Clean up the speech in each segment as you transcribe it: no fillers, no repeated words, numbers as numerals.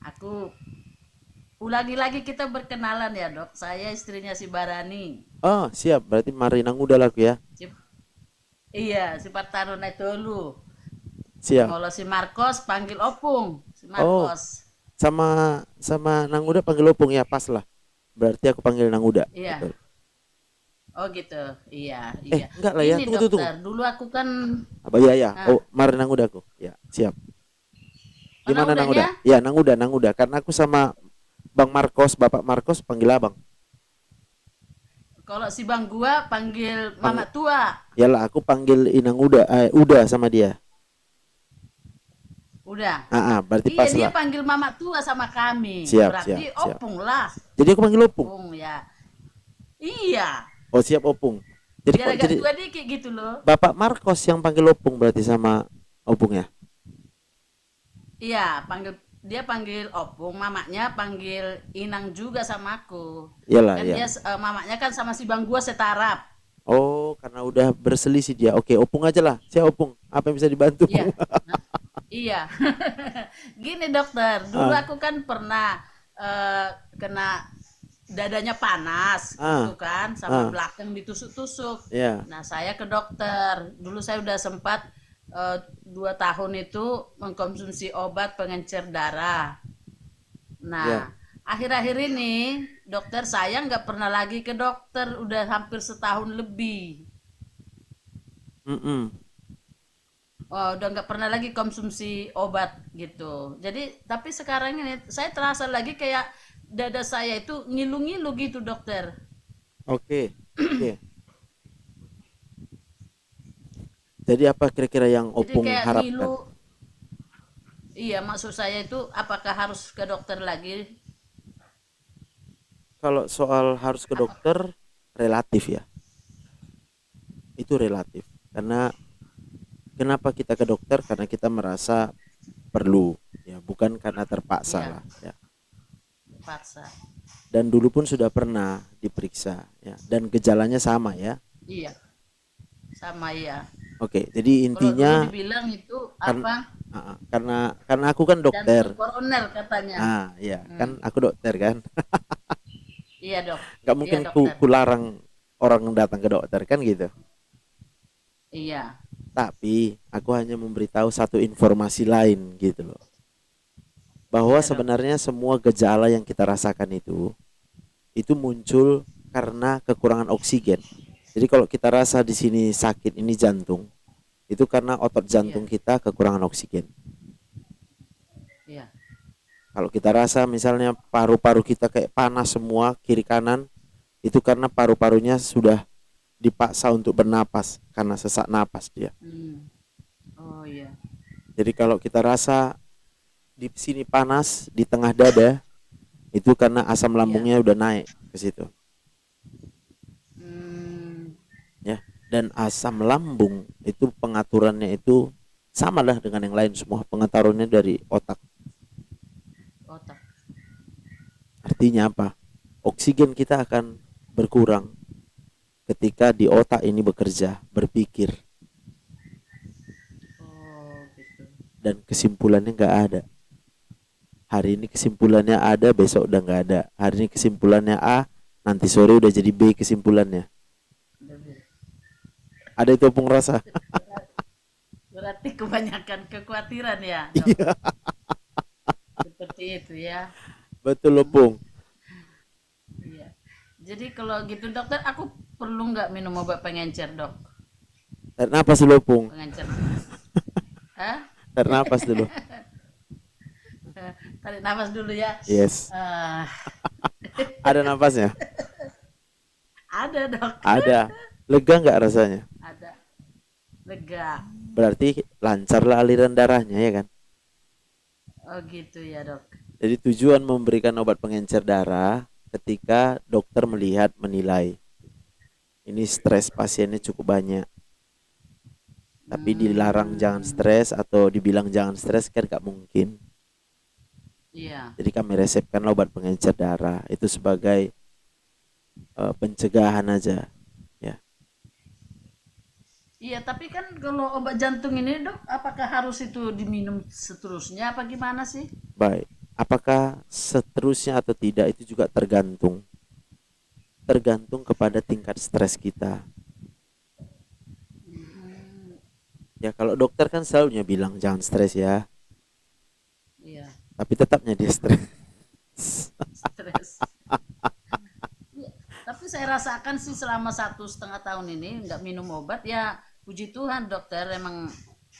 Aku ulangi lagi kita berkenalan ya dok. Saya istrinya si Barani. Oh, siap. Berarti Marinang udah laku ya. Si, iya, si Partaruna itu dulu. Siap. Kalau si Marcos panggil Opung. Si Oh, Marcos. sama sama Nang Uda panggil Opung ya, pas lah. Berarti aku panggil Nang Uda. Iya. Betul. Oh gitu. Iya, iya. Enggak lah ya. Ini Tunggu, tunggu, tunggu. dokter, dulu aku kan Apa ya ya? Oh, ah, Nang Uda aku. Ya, siap. mana Gimana Nang Uda? udahnya? Ya, Nang Uda, Nang Uda. Karena aku sama Bang Marcos, Bapak Marcos panggil Abang. Kalau si Bang gua panggil Panggil, Mama Tua. yalah aku panggil Inang Uda, Uda sama dia. Udah. Berarti Iya, pas dia lah. panggil Mama Tua sama kami. Siap, siap, Berarti siap. Opung lah. Jadi aku panggil Opung. Opung ya. Iya. Oh, siap Opung. Jadi Biar kok agak jadi tua dikit gitu loh. Bapak Marcos yang panggil Opung berarti sama Opung ya? Iya, dia panggil Opung, mamanya panggil Inang juga sama aku. Iyalah, Kan ya. dia mamanya kan sama si Bang gua setarap. Oh, karena udah berselisih dia. Oke, Opung aja lah. Siap Opung. Apa yang bisa dibantu? Iya. Nah, iya. Gini dokter, dulu Ah, aku kan pernah kena dadanya panas ah, gitu kan, sama ah, belakang ditusuk-tusuk. ya, Nah, saya ke dokter. Dulu saya udah sempat 2 tahun itu mengkonsumsi obat pengencer darah. Nah, ya. akhir-akhir ini dokter saya nggak pernah lagi ke dokter, udah hampir setahun lebih. Mm-mm. Oh, udah nggak pernah lagi konsumsi obat gitu. Jadi, tapi sekarang ini saya terasa lagi kayak dada saya itu ngilu-ngilu gitu dokter. Oke, oke. Jadi apa kira-kira yang Jadi Opung kayak harapkan? ngilu. Iya, maksud saya itu apakah harus ke dokter lagi? Kalau soal harus ke Apa? dokter, relatif ya. Itu relatif. Karena kenapa kita ke dokter? Karena kita merasa perlu, ya, bukan karena terpaksa Iya, lah, ya. paksa. Dan dulu pun sudah pernah diperiksa, ya. Dan gejalanya sama ya. Iya, sama ya. Oke, jadi Kalau dulu intinya dibilang itu kan apa? karena aku kan dokter. Jantung koroner katanya. Ya, kan Hmm. aku dokter kan. Iya dok, Nggak iya mungkin dokter. ku larang orang datang ke dokter kan gitu. Iya, Tapi aku hanya memberitahu satu informasi lain gitu loh. Bahwa iya dok. sebenarnya semua gejala yang kita rasakan itu muncul karena kekurangan oksigen. Jadi kalau kita rasa di sini sakit, ini jantung, itu karena otot Iya, jantung kita kekurangan oksigen. iya. Kalau kita rasa misalnya paru-paru kita kayak panas semua kiri kanan, itu karena paru-parunya sudah dipaksa untuk bernapas karena sesak napas dia. Hmm. Oh iya. Jadi kalau kita rasa di sini panas di tengah dada, itu karena asam Iya. lambungnya udah naik ke situ, Hmm. ya. Dan asam lambung itu pengaturannya itu sama lah dengan yang lain, semua pengaturannya dari otak. Otak. Artinya apa? Oksigen kita akan berkurang ketika di otak ini bekerja, berpikir, Oh gitu. dan kesimpulannya nggak ada. Hari ini kesimpulannya ada, besok udah nggak ada. Hari ini kesimpulannya A, nanti sore udah jadi B kesimpulannya. Lebih. Ada itu pun rasa. Berarti kebanyakan kekhawatiran ya dok. Iya, Seperti itu ya. betul loh, Hmm. Pung. Iya. Jadi kalau gitu dokter, aku perlu nggak minum obat pengencer dok? Tarik napas dulu, Pung. Pengencer. Hah? Tarik napas dulu. Tarik nafas dulu ya. Yes. Ah, Ada napasnya? ada dok. Ada. Lega nggak rasanya? Ada. Lega. Berarti lancar lah aliran darahnya ya kan? Oh gitu ya dok. Jadi tujuan memberikan obat pengencer darah ketika dokter melihat menilai ini stres pasiennya cukup banyak. Tapi dilarang jangan Hmm. stres atau dibilang jangan stres kan gak mungkin. Iya. Jadi kami resepkan obat pengencer darah itu sebagai pencegahan aja, ya. Iya, tapi kan kalau obat jantung ini dok, apakah harus itu diminum seterusnya apa gimana sih? Baik. Apakah seterusnya atau tidak itu juga tergantung kepada tingkat stres kita. Ya kalau dokter kan selalunya bilang jangan stres ya, Iya, tapi tetapnya dia stres. stres. Iya, tapi saya rasakan sih selama 1,5 tahun ini nggak minum obat ya, puji Tuhan dokter emang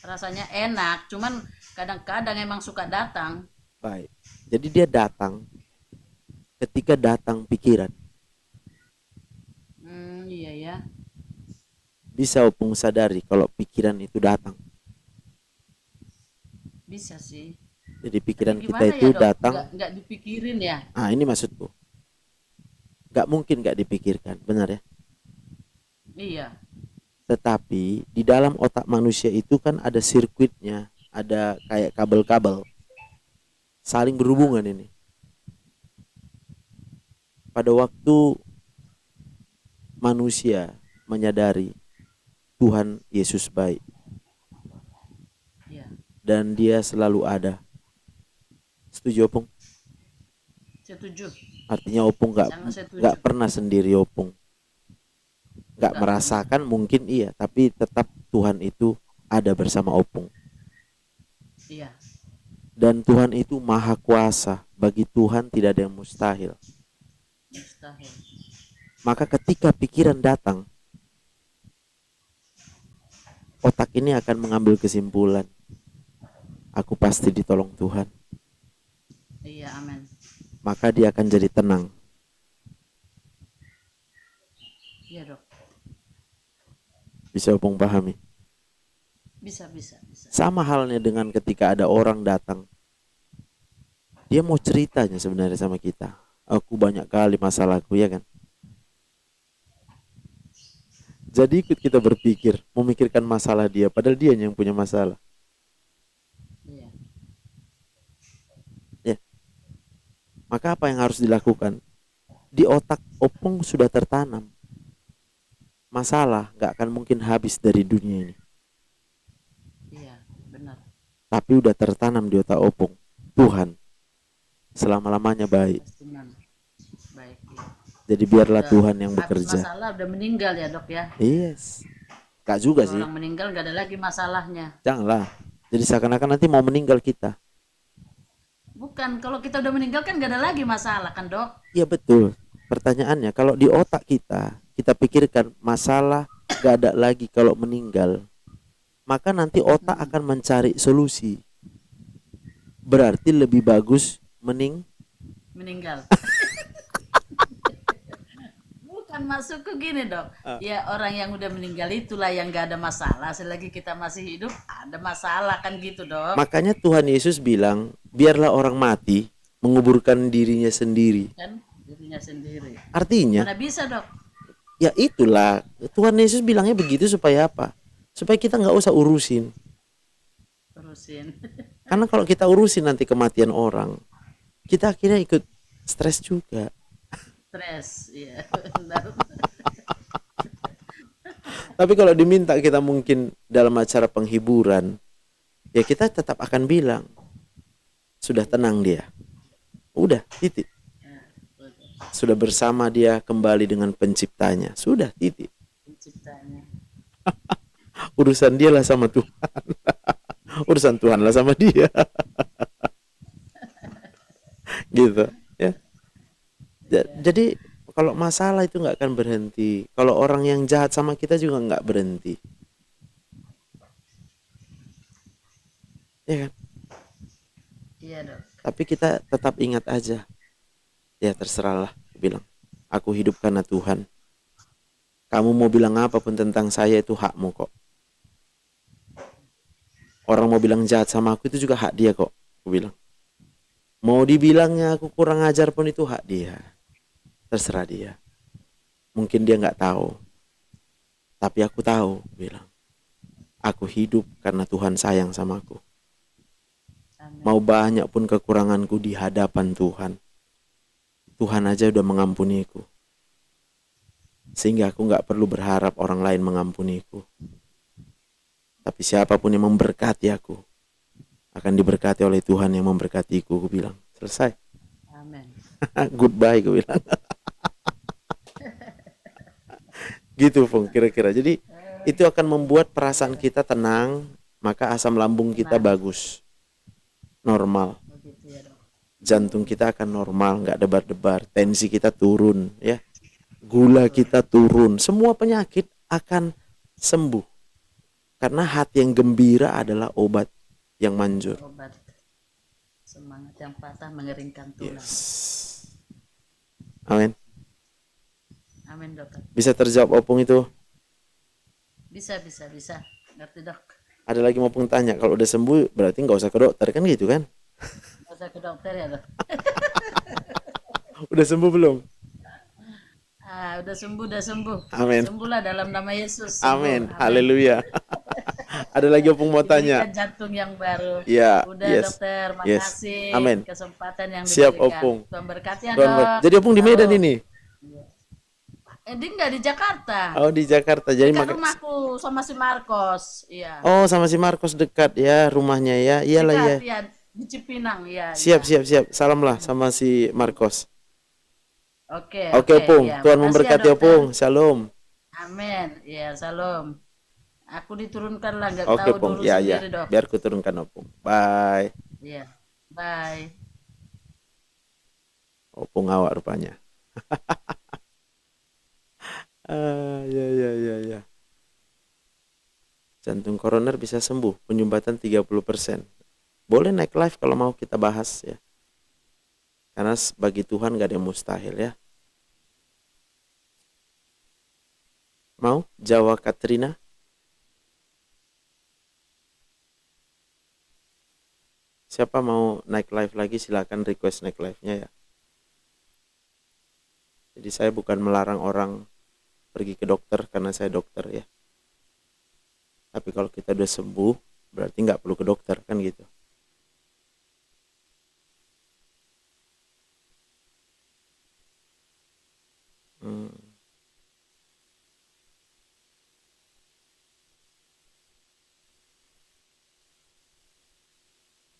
rasanya enak. Cuman kadang-kadang emang suka datang. Baik. Jadi dia datang ketika datang pikiran. Iya ya, Bisa opung sadari kalau pikiran itu datang. bisa sih. Jadi Tapi pikiran kita gimana ya itu dok? datang. Nggak dipikirin ya? Ah ini maksudku. Gak mungkin gak dipikirkan, benar ya. Iya, Tetapi di dalam otak manusia itu kan ada sirkuitnya, ada kayak kabel-kabel saling berhubungan ini. Pada waktu manusia menyadari Tuhan Yesus baik iya. dan dia selalu ada. Setuju opung? Setuju. Artinya opung Sangat nggak setuju. pernah sendiri opung. Nggak Nggak pernah. merasakan mungkin iya, tapi tetap Tuhan itu ada bersama opung. Iya, Dan Tuhan itu maha kuasa. Bagi Tuhan tidak ada yang mustahil. mustahil. Maka ketika pikiran datang, otak ini akan mengambil kesimpulan. Aku pasti ditolong Tuhan. Iya, amin. Maka dia akan jadi tenang. Iya dok. Bisa opung pahami? Bisa, bisa, bisa. Sama halnya dengan ketika ada orang datang. Dia mau ceritanya sebenarnya sama kita. Aku banyak kali masalahku ya kan. Jadi ikut kita berpikir, memikirkan masalah dia. Padahal dia yang punya masalah. Iya, Ya. Maka apa yang harus dilakukan? Di otak opung sudah tertanam. Masalah gak akan mungkin habis dari dunia ini. iya, benar. Tapi udah tertanam di otak opung. Tuhan selama-lamanya baik. Pastinya baik. Iya. Jadi biarlah Udah Tuhan yang habis bekerja. masalah, udah meninggal ya dok ya. Yes. Gak juga Kalau sih. orang meninggal nggak ada lagi masalahnya. Janganlah. Jadi seakan-akan nanti mau meninggal kita. Bukan, kalau kita udah meninggal kan nggak ada lagi masalah kan dok? Iya betul. Pertanyaannya kalau di otak kita pikirkan masalah gak ada lagi kalau meninggal. Maka nanti otak akan mencari solusi. Berarti lebih bagus Meninggal. Bukan maksudku gini dok. Ya orang yang udah meninggal itulah yang nggak ada masalah. Selagi kita masih hidup ada masalah kan gitu dok. Makanya Tuhan Yesus bilang, biarlah orang mati menguburkan dirinya sendiri. Kan dirinya sendiri. Artinya, Mana bisa dok? ya itulah Tuhan Yesus bilangnya begitu supaya apa? Supaya kita nggak usah urusin. Terusin. Karena kalau kita urusin nanti kematian orang, kita akhirnya ikut stres juga. Stres, iya benar. Tapi kalau diminta kita mungkin dalam acara penghiburan, ya kita tetap akan bilang, sudah tenang dia. Udah, titik. Ya, betul. Sudah bersama dia kembali dengan penciptanya. Sudah, titik. Penciptanya. Urusan dia lah sama Tuhan. Urusan Tuhan lah sama dia. Gitu, ya. Jadi kalau masalah itu nggak akan berhenti. Kalau orang yang jahat sama kita juga nggak berhenti. Ya kan? Iya dok. Tapi kita tetap ingat aja. Ya terserahlah, aku bilang. Aku hidup karena Tuhan. Kamu mau bilang apapun tentang saya itu hakmu kok. Orang mau bilang jahat sama aku itu juga hak dia kok, aku bilang. Mau dibilangnya aku kurang ajar pun itu hak dia. Terserah dia. Mungkin dia nggak tahu. Tapi aku tahu, bilang. Aku hidup karena Tuhan sayang sama aku. Amin. Mau banyak pun kekuranganku di hadapan Tuhan. Tuhan aja udah mengampuniku. Sehingga aku nggak perlu berharap orang lain mengampuniku. Tapi siapapun yang memberkati aku akan diberkati oleh Tuhan yang memberkatiku, aku bilang. Selesai. Amin. Goodbye gue bilang. Gitu Pung kira-kira. Jadi itu akan membuat perasaan kita tenang, maka asam lambung kita Tenang. bagus, normal. Begitu ya dok. Jantung kita akan normal, nggak debar-debar, tensi kita turun, ya, gula kita turun, semua penyakit akan sembuh. Karena hati yang gembira adalah obat yang manjur. Obat semangat yang patah mengeringkan tulang. Yes. Amin. Amin dokter. Bisa terjawab Opung itu? Bisa. Ngerti dok. Ada lagi mau Opung tanya, kalau udah sembuh berarti nggak usah ke dokter kan gitu kan? Nggak usah ke dokter ya dok. Udah sembuh belum? Udah sembuh. Amin. Sembuhlah dalam nama Yesus. Sembuh. Amin. Haleluya. Ada lagi Opung mau tanya? Diberikan jantung yang baru. Ya, Udah yes. dokter, Yes. makasih Amin. kesempatan yang Siap, diberikan. Opung. Tuhan berkati ya Tuhan dok. Jadi Opung di Medan ini? Dia nggak di Jakarta. Oh di Jakarta. Jadi Dekat rumahku sama si Marcos. Iya. Oh sama si Marcos dekat ya rumahnya ya. Iyalah ya. Dekat ya di Cipinang ya. Siap. Salamlah sama si Marcos. Oke, Opung. ya. Tuhan Makasih memberkati ya, dokter. Opung. Shalom. Amin. Ya, salam. Aku diturunkan lah, nggak Oke tahu Pung. dulu Ya. sendiri dok. Biar ku turunkan Opung. Bye. Iya. Bye. Opung awak rupanya. Ya. Jantung koroner bisa sembuh, penyumbatan 30%. Boleh naik live kalau mau kita bahas ya. Karena bagi Tuhan gak ada yang mustahil ya. Mau? Jawa Katrina? Siapa mau naik live lagi silakan request naik live-nya ya. Jadi saya bukan melarang orang pergi ke dokter karena saya dokter ya. Tapi kalau kita udah sembuh berarti nggak perlu ke dokter kan gitu.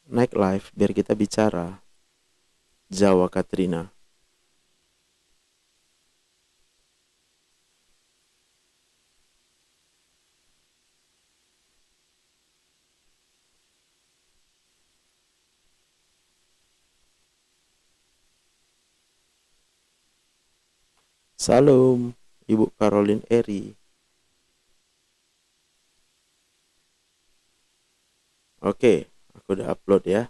Naik live biar kita bicara. Jawa Katrina. Salam, Ibu Caroline Eri. Oke, aku udah upload ya.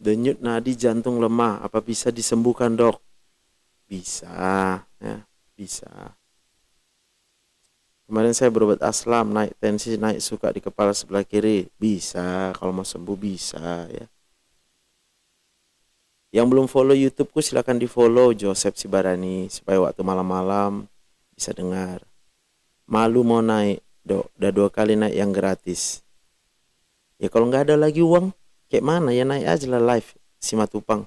Denyut nadi jantung lemah, apa bisa disembuhkan dok? Bisa, ya, bisa. Kemarin saya berobat aslam, naik tensi, naik suka di kepala sebelah kiri. Bisa, kalau mau sembuh bisa ya. Yang belum follow YouTubeku silahkan di follow Joseph Sibarani supaya waktu malam-malam bisa dengar. Malu mau naik, dok, udah 2 kali naik yang gratis. Ya kalau nggak ada lagi uang, kayak mana ya naik aja lah live Simatupang.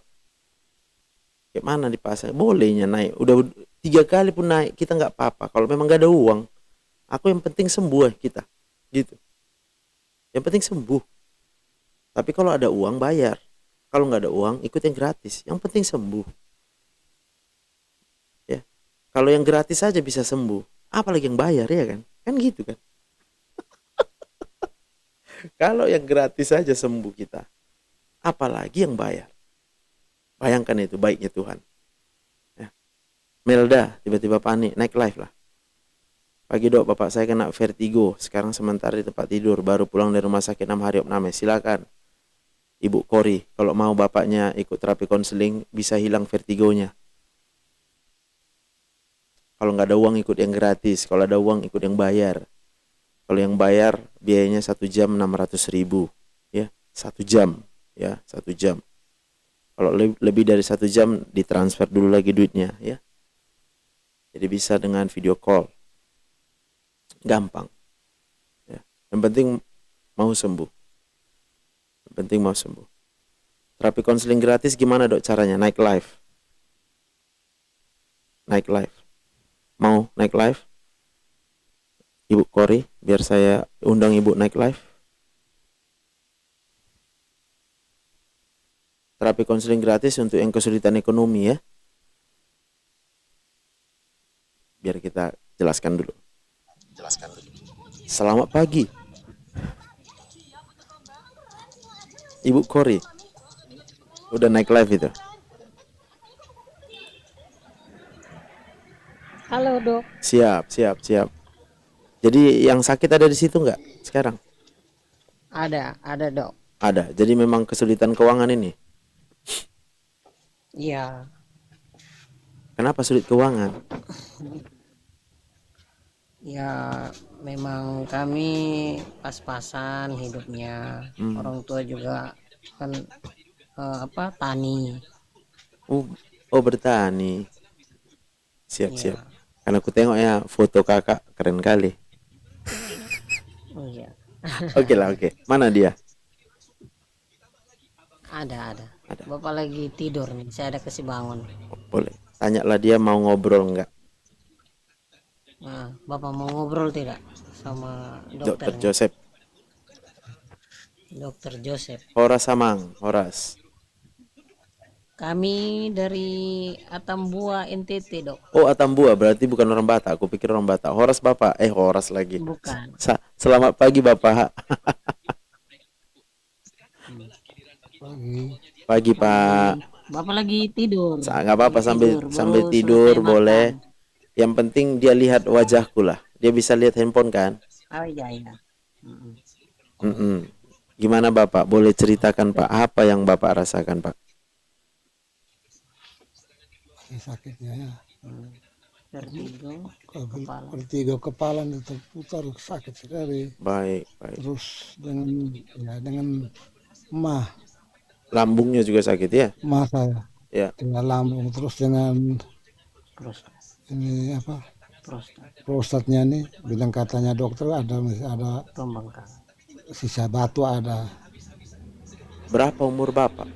Kayak mana di pasar, bolehnya naik. Udah 3 kali pun naik, kita nggak apa-apa. Kalau memang nggak ada uang, aku yang penting sembuh kita, gitu. Yang penting sembuh. Tapi kalau ada uang bayar. Kalau nggak ada uang ikut yang gratis. Yang penting sembuh. Ya. Kalau yang gratis saja bisa sembuh, apalagi yang bayar ya kan? Kan gitu kan? Kalau yang gratis saja sembuh kita, apalagi yang bayar. Bayangkan itu baiknya Tuhan. Ya. Melda tiba-tiba panik, naik live lah. Pagi dok, bapak saya kena vertigo. Sekarang sementara di tempat tidur. Baru pulang dari rumah sakit 6 hari opname. Silakan Ibu Kori, kalau mau bapaknya ikut terapi konseling bisa hilang vertigonya. Kalau nggak ada uang ikut yang gratis, kalau ada uang ikut yang bayar. Kalau yang bayar biayanya 1 jam 600.000 ya, 1 jam ya, 1 jam. Kalau lebih dari 1 jam ditransfer dulu lagi duitnya ya. Jadi bisa dengan video call. Gampang. Ya. Yang penting mau sembuh. Yang penting mau sembuh. Terapi konseling gratis gimana dok caranya? Naik live. Naik live. Mau naik live? Ibu Kori, biar saya undang ibu naik live. Terapi konseling gratis untuk yang kesulitan ekonomi ya. Biar kita jelaskan dulu. Selamat pagi, Ibu Kori. Udah naik live itu. Halo dok, Siap, siap, siap. Jadi yang sakit ada di situ nggak sekarang? ada dok. Ada. Jadi memang kesulitan keuangan ini. Iya, Kenapa sulit keuangan? ya memang kami pas-pasan hidupnya. Orang tua juga kan tani. Oh, oh bertani. Siap, Iya, siap. Karena aku tengok ya foto kakak keren kali. oh iya, Oke lah, oke. Mana dia? ada. Ada. Bapak lagi tidur nih, saya ada kasih bangun. Oh, boleh. Tanyalah dia mau ngobrol nggak? Nah, Bapak mau ngobrol tidak sama Dokter dokternya, Joseph. Dokter Joseph? Horas Samang, Horas. Kami dari Atambua NTT dok. Oh, Atambua berarti bukan orang Batak. Aku pikir orang Batak. Horas Bapak. Horas lagi. Bukan. Selamat pagi Bapak. Pagi Pak. Bapak lagi tidur. Nggak apa-apa Lagi sambil tidur, sambil baru tidur selesai boleh. makan. Yang penting dia lihat wajahku lah. Dia bisa lihat handphone kan? Oh iya iya. Mm-mm. Mm-mm. Gimana Bapak? Boleh ceritakan Pak apa yang Bapak rasakan Pak? Sakitnya ya, Vertigo, kepala. vertigo, kepala terputar, sakit sekali. Baik, baik. Terus dengan mah Lambungnya juga sakit ya? saya Ya. dengan lambung, terus dengan Prostat. ini apa Prostat. prostatnya nih, bilang katanya dokter ada Pembengkak. sisa batu ada. Berapa umur Bapak?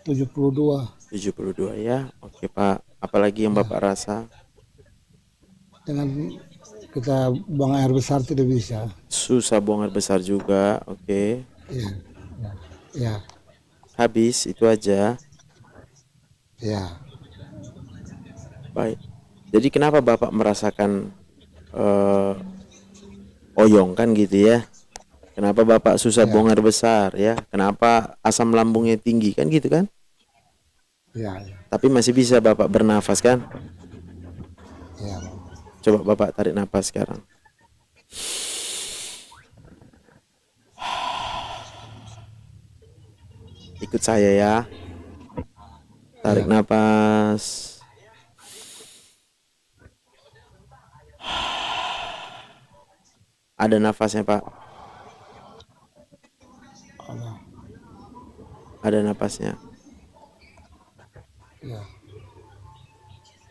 72. 72 ya. Oke Pak. Apalagi yang Bapak rasa? Dengan kita buang air besar tidak bisa. Susah buang air besar juga. Oke. Iya, ya, Habis itu aja. ya. Baik. Jadi kenapa Bapak merasakan oyong kan gitu ya? Kenapa Bapak susah buang air besar ya? Kenapa asam lambungnya tinggi kan gitu kan? Ya, Tapi masih bisa Bapak bernafas kan? ya. Coba Bapak tarik nafas sekarang. Ikut saya ya. Tarik nafas. Ada nafasnya Pak. Ada nafasnya. Ya.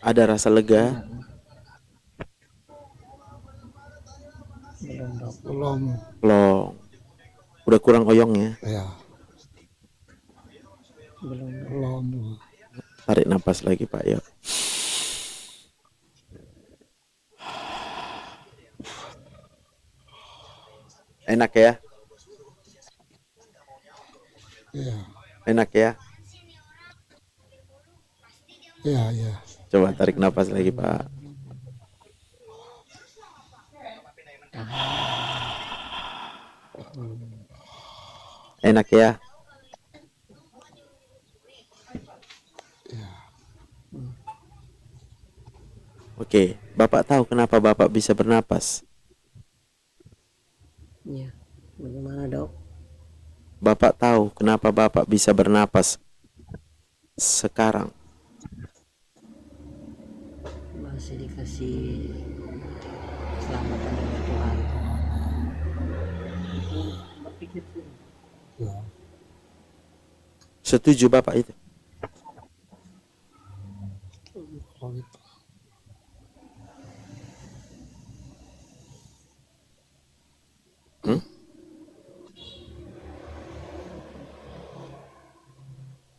Ada rasa lega. Belum dok. Belum. Long. Udah kurang oyongnya. Ya, Belum. belum. Tarik nafas lagi Pak ya. Enak ya? Ya, Enak ya? ya. Coba tarik nafas lagi Pak. Enak ya? Oke, Bapak tahu kenapa Bapak bisa bernapas? Iya. Bagaimana dok? Bapak tahu kenapa Bapak bisa bernapas sekarang? Masih dikasih keselamatan dari Tuhan. Ya. Setuju Bapak itu? Kalau itu.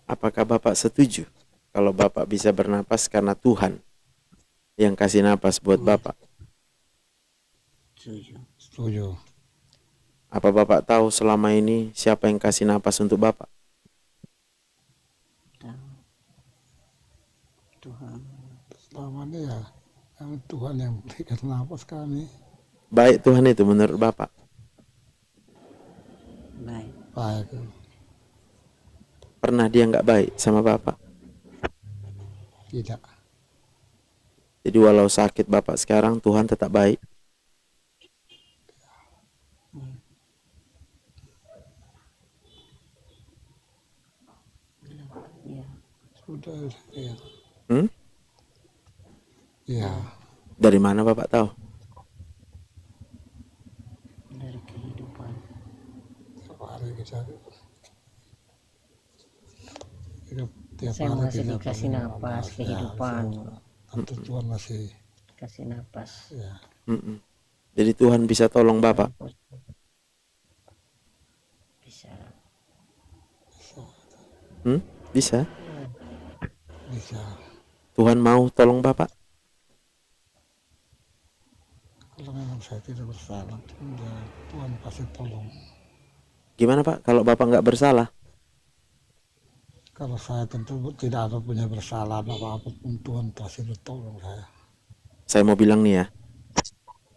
Apakah Bapak setuju kalau Bapak bisa bernapas karena Tuhan yang kasih napas buat Bapak? Setuju. Setuju. Apa Bapak tahu selama ini siapa yang kasih napas untuk Bapak? Tuhan. Selama ini ya Tuhan yang berikan nafas kami. Baik Tuhan itu menurut Bapak? Baik. Baik. Pernah dia nggak baik sama Bapak? Tidak. Jadi walau sakit Bapak sekarang, Tuhan tetap baik. Ya. Sudah. Ya. Hmm? Ya. Dari mana Bapak tahu? Dari kehidupan. Tiap hari kita hidup tiap Saya hari masih kita dikasih paling napas ya, kehidupan. tentu Tuhan masih Kasih napas. ya. Mm-mm. Jadi Tuhan bisa tolong Bapak. Bisa. Bisa. Bisa. Tuhan mau tolong Bapak. Kalau memang saya tidak bersalah, ya, Tuhan pasti tolong. Gimana Pak? Kalau Bapak nggak bersalah? Kalau saya tentu tidak ada punya kesalahan apa-apa pun Tuhan pasti tolong saya. Saya mau bilang nih ya,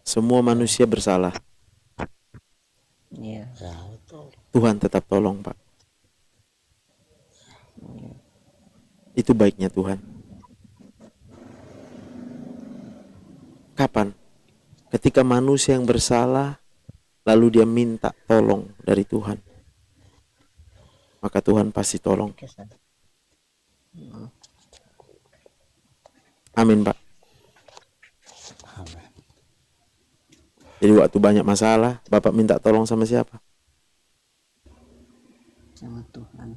semua manusia bersalah. Iya. Ya betul. Tuhan tetap tolong Pak. Itu baiknya Tuhan. Kapan? Ketika manusia yang bersalah, lalu dia minta tolong dari Tuhan, maka Tuhan pasti tolong. Kesan. Amin Pak. Amin. Jadi waktu banyak masalah, Bapak minta tolong sama siapa? Sama Tuhan.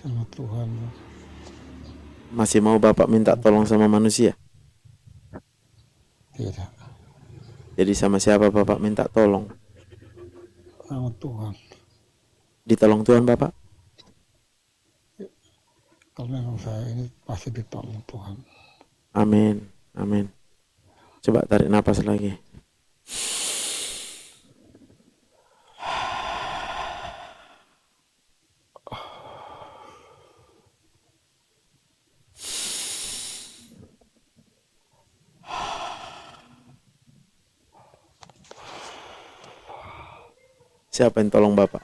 Sama Tuhan. Masih mau Bapak minta tolong sama manusia? Tidak. Jadi sama siapa Bapak minta tolong? Sama Tuhan. Ditolong Tuhan Bapak? Kalau memang saya ini pasti ditolong Tuhan. Amin. Amin. Coba tarik napas lagi. Siapa yang tolong Bapak?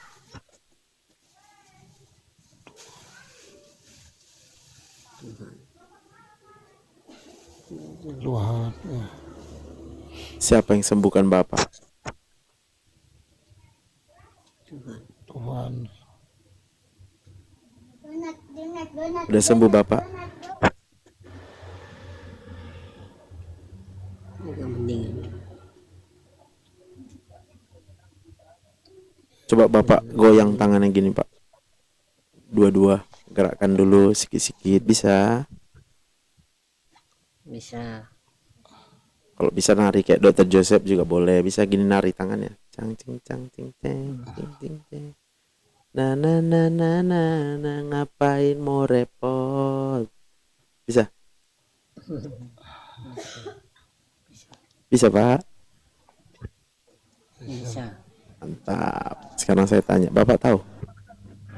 Tuhan. Ya. Siapa yang sembuhkan Bapak? Tuhan. Udah sembuh Bapak? Agak mendingan. Coba Bapak goyang tangannya gini Pak. Dua-dua. Gerakkan dulu sikit-sikit. Bisa? Bisa. Kalau bisa nari kayak Dr. Joseph juga boleh. Bisa gini nari tangannya. Cang cing cang cing ceng cing cing ceng. Na na na na na na, ngapain mau repot? Bisa? Bisa Pak? Bisa. Mantap. Sekarang saya tanya, Bapak tahu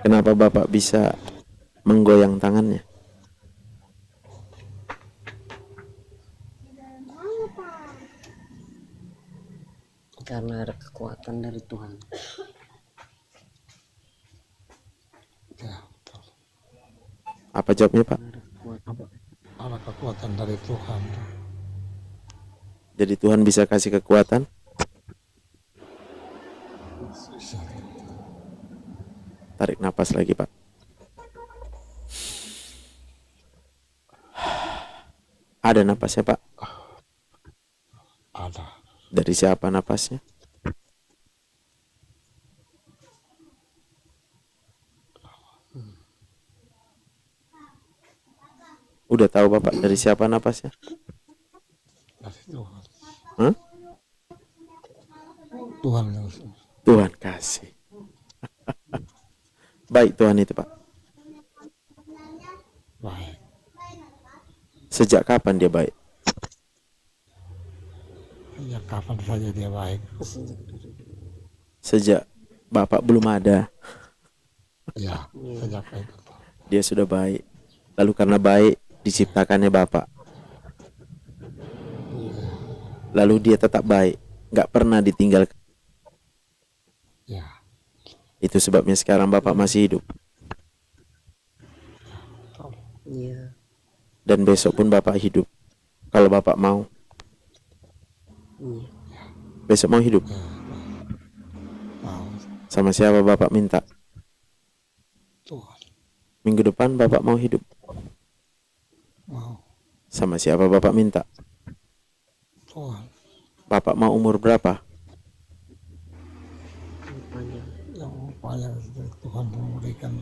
kenapa Bapak bisa menggoyang tangannya? Karena ada kekuatan dari Tuhan. Ya, betul. Apa jawabnya Pak? Ada kekuatan. Ada kekuatan dari Tuhan. Jadi Tuhan bisa kasih kekuatan? Bisa. Tarik napas lagi Pak. Ada napasnya Pak? Ada. Dari siapa napasnya? Udah tahu Bapak dari siapa napasnya? Dari Tuhan. Hah? Tuhan yang Tuhan kasih. Baik Tuhan itu Pak. baik. Sejak kapan dia baik? Ya kapan saja dia baik. Sejak Bapak belum ada. Ya, sejak itu. Dia sudah baik. Lalu karena baik diciptakannya Bapak. Lalu dia tetap baik, nggak pernah ditinggalkan. Ya, Itu sebabnya sekarang Bapak masih hidup. Iya. Dan besok pun Bapak hidup. Kalau Bapak mau. Iya. Besok mau hidup. mau Sama siapa Bapak minta? Tuhan, Minggu depan Bapak mau hidup. mau Sama siapa Bapak minta? Tuhan Bapak mau umur berapa? Panjang. yang upaya Tuhan memberikan.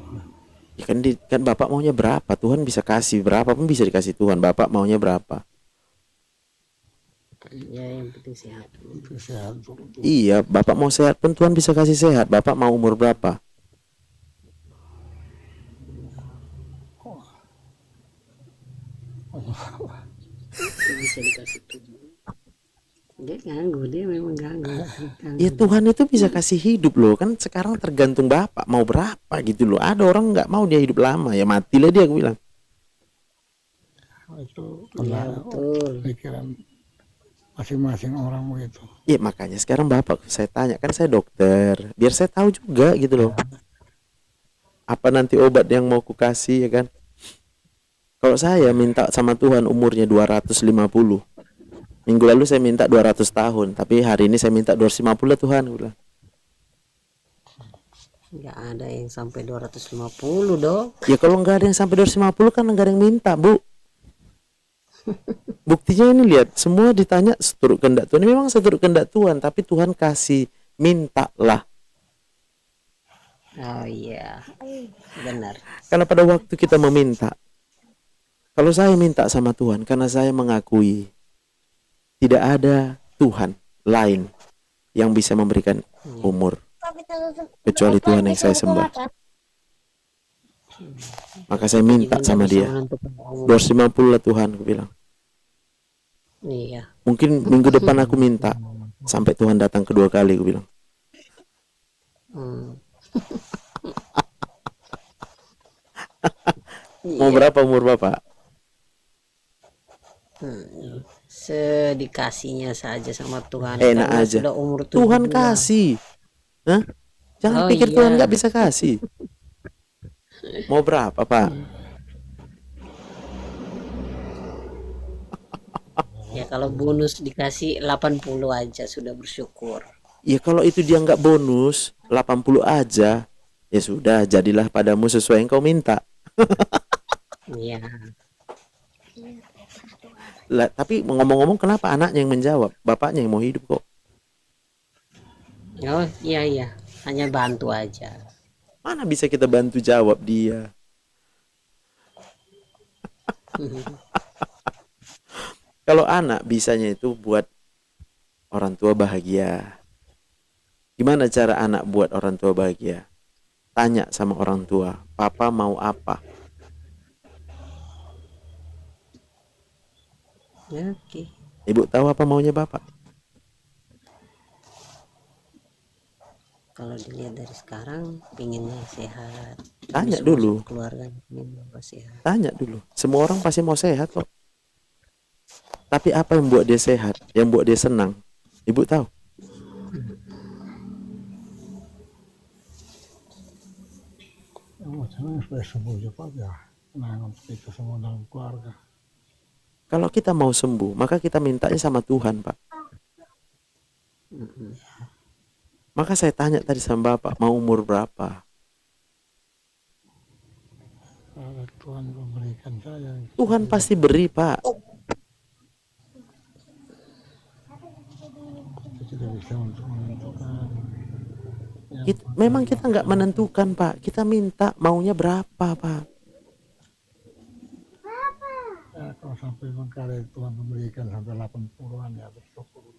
Ya kan Bapak maunya berapa? Tuhan bisa kasih berapa pun bisa dikasih Tuhan. Bapak maunya berapa? Ya yang penting sehat. Itu sehat Tuhan. Iya, Bapak mau sehat pun Tuhan bisa kasih sehat. Bapak mau umur berapa? Itu bisa dikasih Tuhan. Dia ganggu, dia memang ganggu. Ya Tuhan itu bisa kasih hidup loh. Kan sekarang tergantung Bapak mau berapa gitu loh. Ada orang nggak mau dia hidup lama, ya matilah dia, aku bilang. Itu Ya karena betul. pikiran masing-masing orang begitu. Ya makanya sekarang Bapak saya tanya, kan saya dokter, biar saya tahu juga gitu loh. Apa nanti obat yang mau ku kasih, ya kan? Kalau saya minta sama Tuhan umurnya 250. Minggu lalu saya minta 200 tahun, tapi hari ini saya minta 250 lah Tuhan, aku bilang. Nggak ada yang sampai 250 dong. Ya kalau nggak ada yang sampai 250 kan nggak ada yang minta, Bu. Buktinya ini lihat, semua ditanya seturut kehendak Tuhan. Ini memang seturut kehendak Tuhan, tapi Tuhan kasih, mintalah. Oh iya, benar. Karena pada waktu kita meminta, kalau saya minta sama Tuhan, karena saya mengakui tidak ada Tuhan lain yang bisa memberikan umur kecuali Tuhan yang saya sembah. Maka saya minta Jadi sama nggak bisa dia menentukan umur. 250 lah Tuhan, aku bilang. Iya. Mungkin minggu depan aku minta sampai Tuhan datang kedua kali, aku bilang. Hmm. Mau berapa umur Bapak? Sedikasihnya saja sama Tuhan. Enak Karena aja. sudah umur Tuhan 72. kasih. Hah? Jangan Oh, pikir iya. Tuhan nggak bisa kasih. Mau berapa Pak? Ya kalau bonus dikasih 80 aja sudah bersyukur. Ya kalau itu dia nggak bonus 80 aja, ya sudah, jadilah padamu sesuai yang kau minta. Iya. Lah, tapi ngomong-ngomong, kenapa anaknya yang menjawab? Bapaknya yang mau hidup kok. Oh iya iya. Hanya bantu aja. Mana bisa kita bantu jawab dia? Kalau anak bisanya itu buat orang tua bahagia. Gimana cara anak buat orang tua bahagia? Tanya sama orang tua, papa mau apa? Ya, oke. Ibu tahu apa maunya bapak? Kalau dilihat dari sekarang, pinginnya sehat. Tanya Semua dulu. keluarga ingin sehat. Tanya dulu. Semua orang pasti mau sehat kok. Tapi apa yang buat dia sehat? Yang buat dia senang? Ibu tahu? Macamnya supaya sembuh cepat ya. Kenangan itu semua dalam keluarga. Kalau kita mau sembuh, maka kita mintanya sama Tuhan, Pak. Maka saya tanya tadi sama Bapak, mau umur berapa? Kalau Tuhan memberikan saya, Tuhan pasti beri, Pak. kita tidak bisa untuk menentukan. Memang kita nggak menentukan, Pak. Kita minta maunya berapa, Pak. Ya, kalau sampai mengkali Tuhan memberikan sampai 80-an ya bersyukur.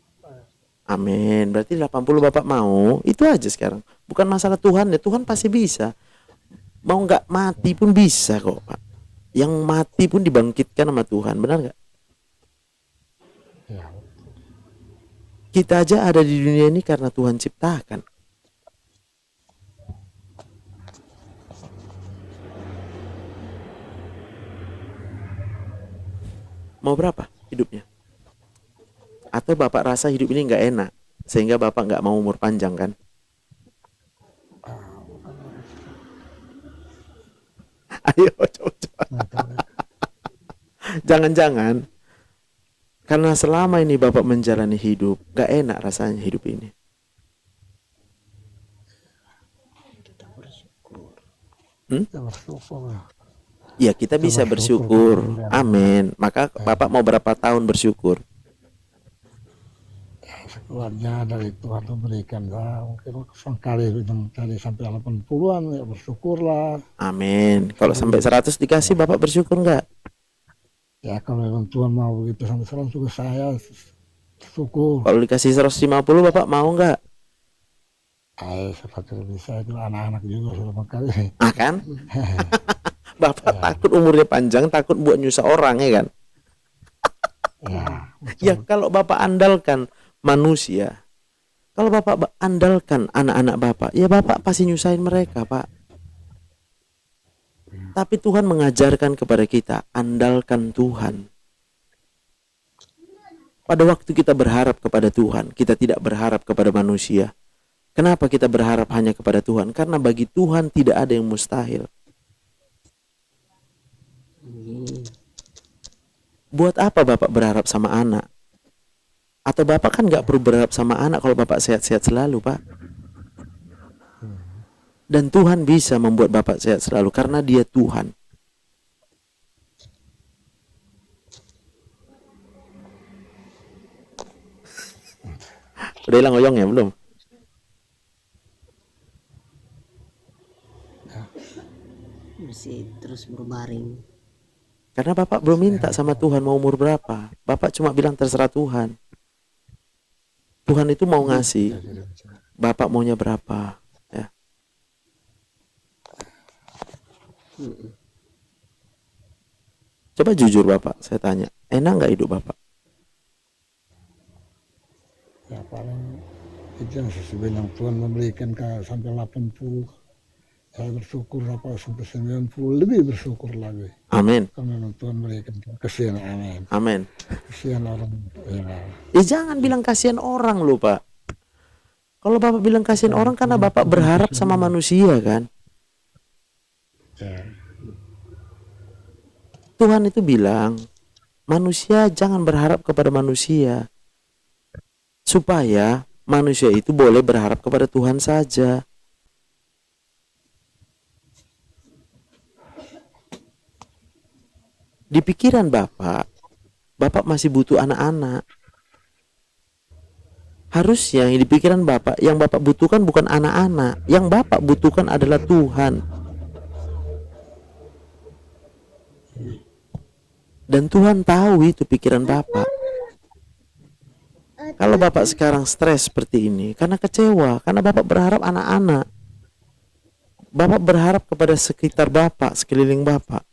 Amin. Berarti 80 Bapak mau. Itu aja sekarang. Bukan masalah Tuhan ya. Tuhan pasti bisa. Mau nggak mati pun bisa kok, Pak. Yang mati pun dibangkitkan sama Tuhan. Benar nggak? Ya, Kita aja ada di dunia ini karena Tuhan ciptakan. Mau berapa hidupnya? Atau Bapak rasa hidup ini nggak enak sehingga Bapak nggak mau umur panjang kan? Ayo coba. Nggak tahu. Jangan-jangan karena selama ini Bapak menjalani hidup nggak enak rasanya hidup ini. Kita bersyukur. Kita bersyukur. Ya kita bisa bersyukur. Amin. Maka Bapak mau berapa tahun bersyukur? Sekuatnya dari Tuhan itu berikan ya, mungkin sekali yang tadi sampai 80-an ya bersyukurlah. Amin. Kalau sampai 100 dikasih Bapak bersyukur nggak? Ya kalau memang Tuhan mau begitu sampai 100 juga saya syukur. Kalau dikasih 150 Bapak mau nggak? Seperti bisa itu anak-anak juga sudah kali. Ah kan? Bapak takut umurnya panjang, takut buat nyusah orang ya kan? Ya, Ya kalau Bapak andalkan manusia, kalau Bapak andalkan anak-anak Bapak, ya Bapak pasti nyusahin mereka, Pak. Tapi Tuhan mengajarkan kepada kita, andalkan Tuhan. Pada waktu kita berharap kepada Tuhan, kita tidak berharap kepada manusia. Kenapa kita berharap hanya kepada Tuhan? Karena bagi Tuhan tidak ada yang mustahil. Buat apa Bapak berharap sama anak? Atau Bapak kan nggak perlu berharap sama anak kalau Bapak sehat-sehat selalu, Pak. Dan Tuhan bisa membuat Bapak sehat selalu karena Dia Tuhan. Udah hilang oyongnya belum? Masih terus berbaring. Karena Bapak belum minta sama Tuhan mau umur berapa. Bapak cuma bilang terserah Tuhan. Tuhan itu mau ngasih. Bapak maunya berapa? Ya. Coba jujur Bapak, saya tanya. Enak nggak hidup Bapak? ya paling itu yang saya bilang Tuhan memberikan sampai 80. Saya bersyukur apa sampai 90 lebih bersyukur lagi. Amin. Karena memang Tuhan berikan kesian, amin. Amin. Kesian orang ya. Jangan bilang kasihan orang loh Pak. Kalau Bapak bilang kasihan orang karena Bapak berharap sama manusia kan. Ya. Tuhan itu bilang, manusia jangan berharap kepada manusia. Supaya manusia itu boleh berharap kepada Tuhan saja. Di pikiran Bapak, Bapak masih butuh anak-anak. Harusnya yang di pikiran Bapak, yang Bapak butuhkan bukan anak-anak. Yang Bapak butuhkan adalah Tuhan. Dan Tuhan tahu itu pikiran Bapak. Kalau Bapak sekarang stres seperti ini, karena kecewa, karena Bapak berharap anak-anak. Bapak berharap kepada sekitar Bapak, sekeliling Bapak.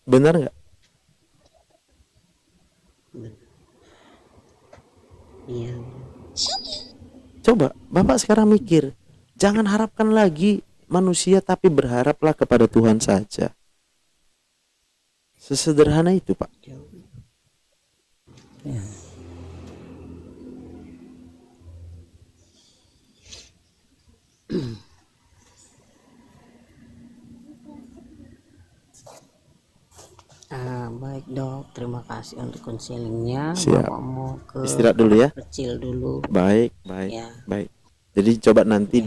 Benar nggak? Iya. Coba Bapak sekarang mikir, jangan harapkan lagi manusia tapi berharaplah kepada Tuhan saja. Sesederhana itu Pak. Baik dok, terima kasih untuk konselingnya. Siap. Bapak mau ke Istirahat dulu ya. kecil dulu. Baik, baik, Ya, baik. Jadi coba nanti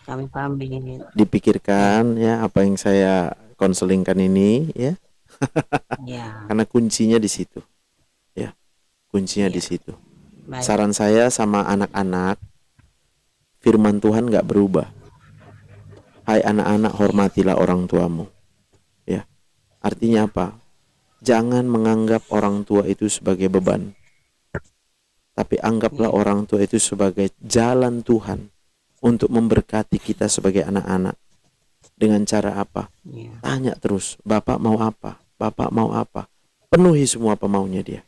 kami pamit. dipikirkan ya apa yang saya konselingkan ini ya. Ya, Karena kuncinya di situ. Ya. Kuncinya di situ. baik. Saran saya sama anak-anak, firman Tuhan nggak berubah. Hai anak-anak, hormatilah orang tuamu. Ya. Artinya apa? Jangan menganggap orang tua itu sebagai beban. Tapi anggaplah orang tua itu sebagai jalan Tuhan untuk memberkati kita sebagai anak-anak. Dengan cara apa? Ya, Tanya terus, Bapak mau apa? Bapak mau apa? Penuhi semua pemaunya dia.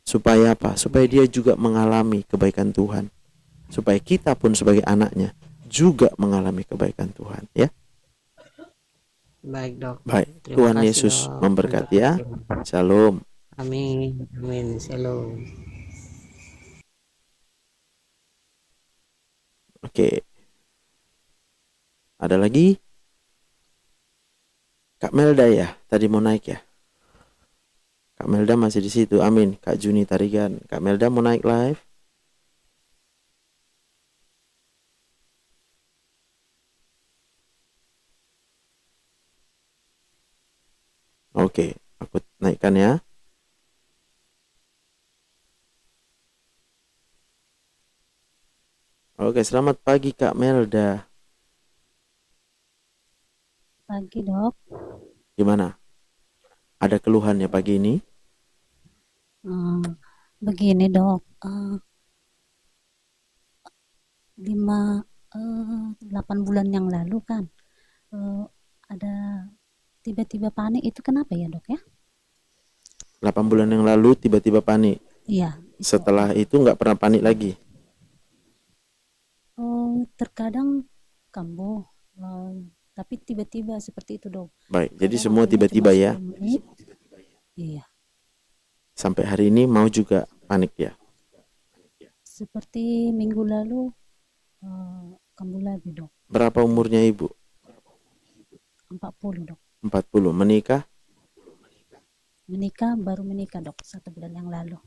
Supaya apa? Supaya dia juga mengalami kebaikan Tuhan. Supaya kita pun sebagai anaknya juga mengalami kebaikan Tuhan, ya. Baik dok. Baik, Terima Tuhan kasih Yesus dok memberkati ya. penjelasannya. Shalom. Amin. Amin. Shalom. Oke, ada lagi? Kak Melda ya, tadi mau naik ya. Kak Melda masih di situ. Amin. Kak Juni Tarigan. Kak Melda mau naik live? Oke, aku naikkan ya. Oke, selamat pagi Kak Melda. Pagi dok. Gimana? Ada keluhannya pagi ini? Eh, Begini dok, 8 bulan yang lalu kan ada tiba-tiba panik, itu kenapa ya dok ya? 8 bulan yang lalu tiba-tiba panik. Iya. Setelah itu nggak pernah panik lagi. Terkadang kambuh, tapi tiba-tiba seperti itu dok. Baik, jadi Kadang semua akunya tiba-tiba cuma ya. 10 menit. Iya. Sampai hari ini mau juga panik ya. Seperti minggu lalu kambuh lagi dok. Berapa umurnya Ibu? 40 dok. 40. Menikah? Baru menikah dok 1 bulan yang lalu.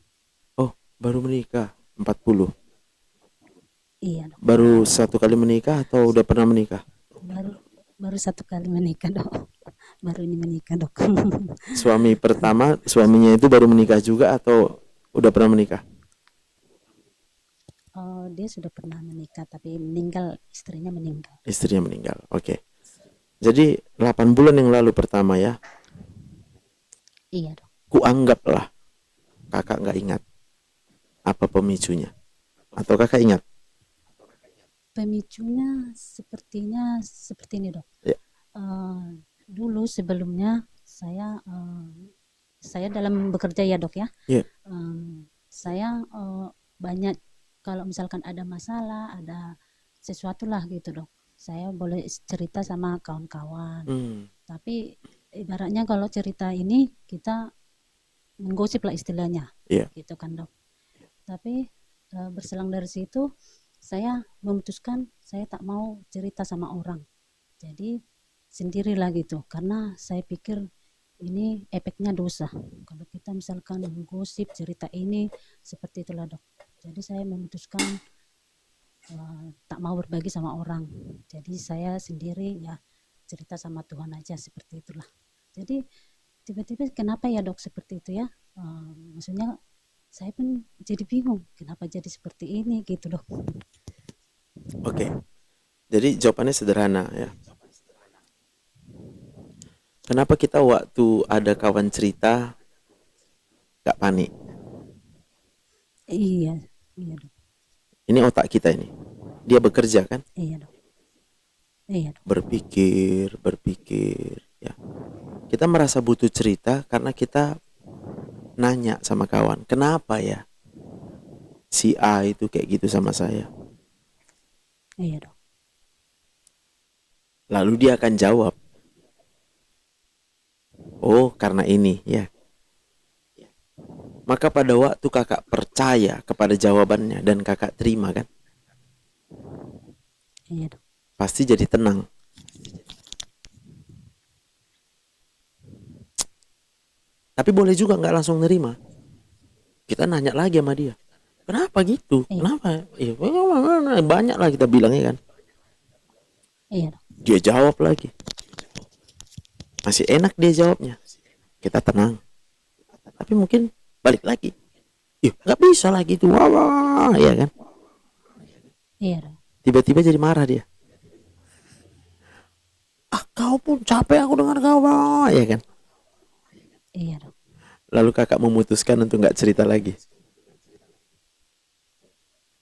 Oh, baru menikah. 40. Iya dok. Baru 1 kali menikah atau udah pernah menikah? Baru 1 kali menikah dok. Baru ini menikah dok. Suami pertama, suaminya itu baru menikah juga atau udah pernah menikah? Dia sudah pernah menikah tapi meninggal, istrinya meninggal. Istrinya meninggal. Oke. Jadi 8 bulan yang lalu pertama ya. Iya dok. Kuanggaplah kakak nggak ingat apa pemicunya. Atau kakak ingat? Pemicunya sepertinya seperti ini dok. Ya. Dulu sebelumnya saya dalam bekerja ya dok ya. Ya. Saya banyak kalau misalkan ada masalah, ada sesuatu lah gitu dok, saya boleh cerita sama kawan-kawan. Tapi ibaratnya kalau cerita ini kita menggosip lah istilahnya, gitu kan dok. Tapi berselang dari situ saya memutuskan saya tak mau cerita sama orang, jadi sendirilah gitu, karena saya pikir ini efeknya dosa kalau kita misalkan menggosip cerita ini, seperti itulah dok. Jadi saya memutuskan tak mau berbagi sama orang, jadi saya sendiri ya cerita sama Tuhan aja, seperti itulah. Jadi tiba-tiba kenapa ya dok seperti itu ya, maksudnya saya pun jadi bingung kenapa jadi seperti ini gitu dok. Oke. Jadi jawabannya sederhana ya. Kenapa kita waktu ada kawan cerita gak panik? Iya dok. Ini otak kita ini. Dia bekerja kan? Iya dok. Iya dok. Berpikir ya. Kita merasa butuh cerita karena kita nanya sama kawan, kenapa ya si A itu kayak gitu sama saya? Iya dok. Lalu dia akan jawab, oh karena ini ya. Maka pada waktu kakak percaya kepada jawabannya dan kakak terima kan, Iya dok. pasti jadi tenang. Tapi boleh juga nggak langsung nerima. Kita nanya lagi sama dia, kenapa gitu? Kenapa? Banyak lah kita bilangnya kan. Iya dok. Dia jawab lagi, masih enak dia jawabnya. Kita tenang. Tapi mungkin balik lagi, nggak bisa lagi itu, ya kan? Iya dok. Tiba-tiba jadi marah dia. Kau pun capek aku dengar kau, ya kan? Iya dok. Lalu kakak memutuskan untuk nggak cerita lagi.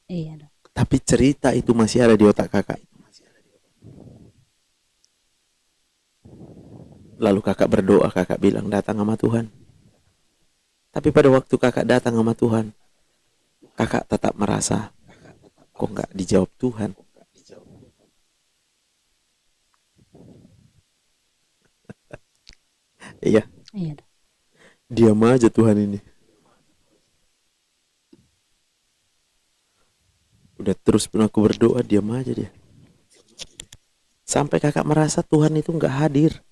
Iya dok. Tapi cerita itu masih ada di otak kakak. Lalu kakak berdoa, kakak bilang datang sama Tuhan. Tapi pada waktu kakak datang sama Tuhan, kakak tetap merasa kok nggak dijawab Tuhan. Iya, Iya dok. diam aja Tuhan ini. Udah terus pun aku berdoa, diam aja dia. Sampai kakak merasa Tuhan itu nggak hadir.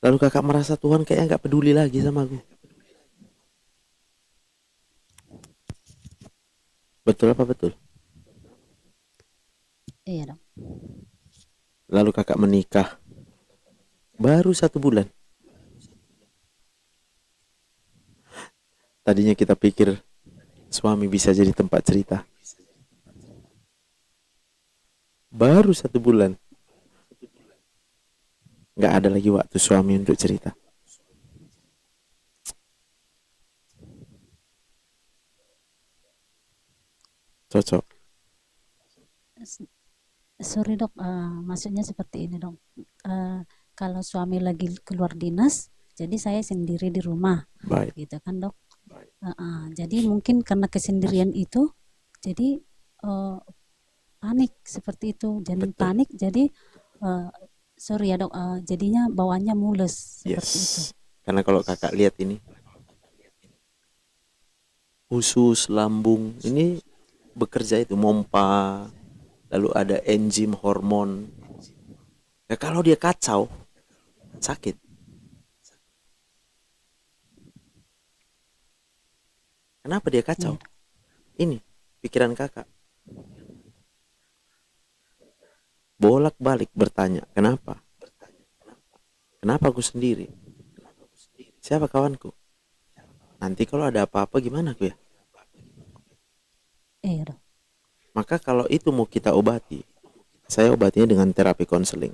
Lalu kakak merasa Tuhan kayaknya nggak peduli lagi sama aku. Betul apa betul? Iya dok. Lalu kakak menikah. Baru 1 bulan. Tadinya kita pikir suami bisa jadi tempat cerita. Baru 1 bulan. Nggak ada lagi waktu suami untuk cerita. Cocok. Sorry dok, maksudnya seperti ini dok. Kalau suami lagi keluar dinas, jadi saya sendiri di rumah, Baik. gitu kan dok. Jadi mungkin karena kesendirian itu, jadi panik seperti itu. Jadi Betul. panik, jadi sorry ya dok, jadinya bawaannya mules seperti itu. Yes. Karena kalau kakak lihat ini, usus, lambung, ini bekerja itu mompa, lalu ada enzim hormon. Ya, kalau dia kacau, sakit. Kenapa dia kacau? Ini pikiran kakak. Bolak-balik bertanya, kenapa? Kenapa aku sendiri? Siapa kawanku? Nanti kalau ada apa-apa gimana aku ya? Iya dok. Maka kalau itu mau kita obati, saya obatinya dengan terapi konseling.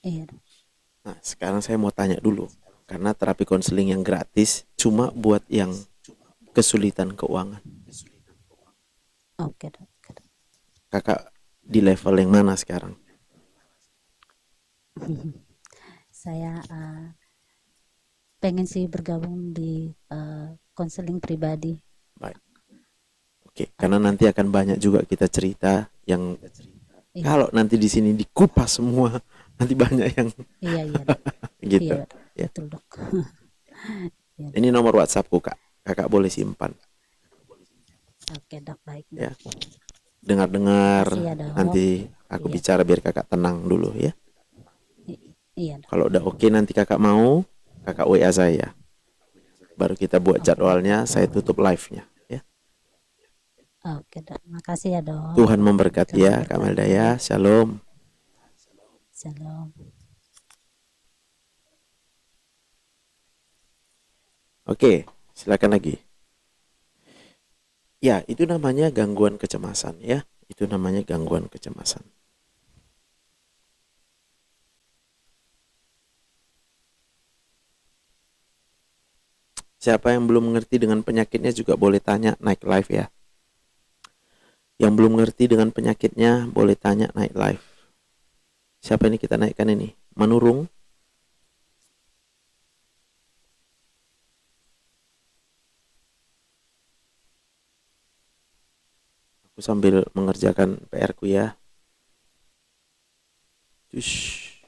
Iya dok. Nah, sekarang saya mau tanya dulu. Karena terapi konseling yang gratis cuma buat yang kesulitan keuangan. Oke dok. Kakak di level yang mana sekarang? Saya pengen sih bergabung di konseling pribadi. Baik. Oke, karena nanti akan banyak juga kita cerita yang Iya. kalau nanti di sini dikupas semua, nanti banyak yang Iya dok. gitu. Iya Ya. betul dok. Iya, Ini nomor WhatsAppku, Kak. Kakak boleh simpan. oke dok, baik dok. Ya. Dengar-dengar Makasih ya, Dok. nanti aku Iya. bicara biar kakak tenang dulu ya. Iya dok. Kalau udah oke nanti kakak mau, kakak WA saya. Baru kita buat jadwalnya, saya tutup live-nya ya. Oke dok, makasih ya dok. Tuhan memberkati ya, Kak Melda ya. Shalom. Shalom. Oke, silakan lagi. Ya, itu namanya gangguan kecemasan ya. Itu namanya gangguan kecemasan. Siapa yang belum mengerti dengan penyakitnya juga boleh tanya naik live ya. Yang belum mengerti dengan penyakitnya boleh tanya naik live. Siapa ini kita naikkan ini? Manurung. Aku sambil mengerjakan PR-ku ya. Tush.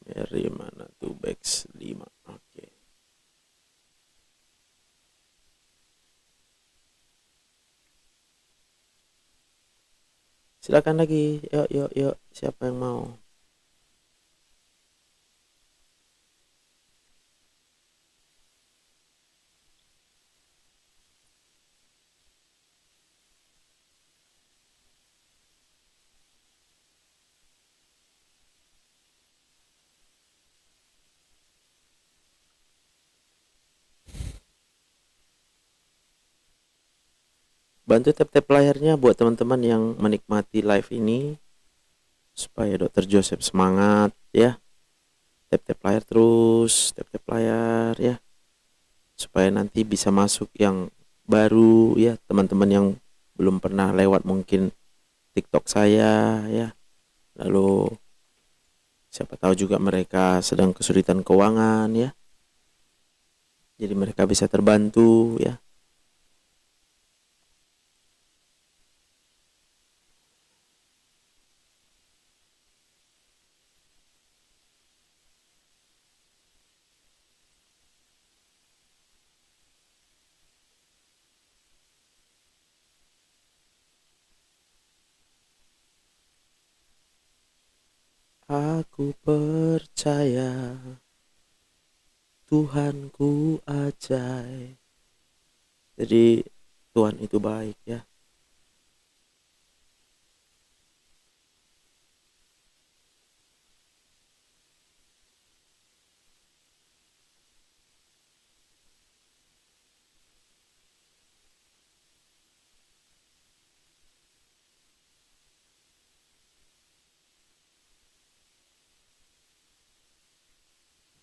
Dari mana tuh Bex 5. Oke. Silakan lagi. Yuk. Siapa yang mau? Bantu tap-tap layarnya buat teman-teman yang menikmati live ini supaya Dokter Joseph semangat ya. Tap-tap layar terus, tap-tap layar ya. Supaya nanti bisa masuk yang baru ya, teman-teman yang belum pernah lewat mungkin TikTok saya ya. Lalu siapa tahu juga mereka sedang kesulitan keuangan ya. Jadi mereka bisa terbantu ya. Aku percaya Tuhanku ajaib. Jadi Tuhan itu baik ya.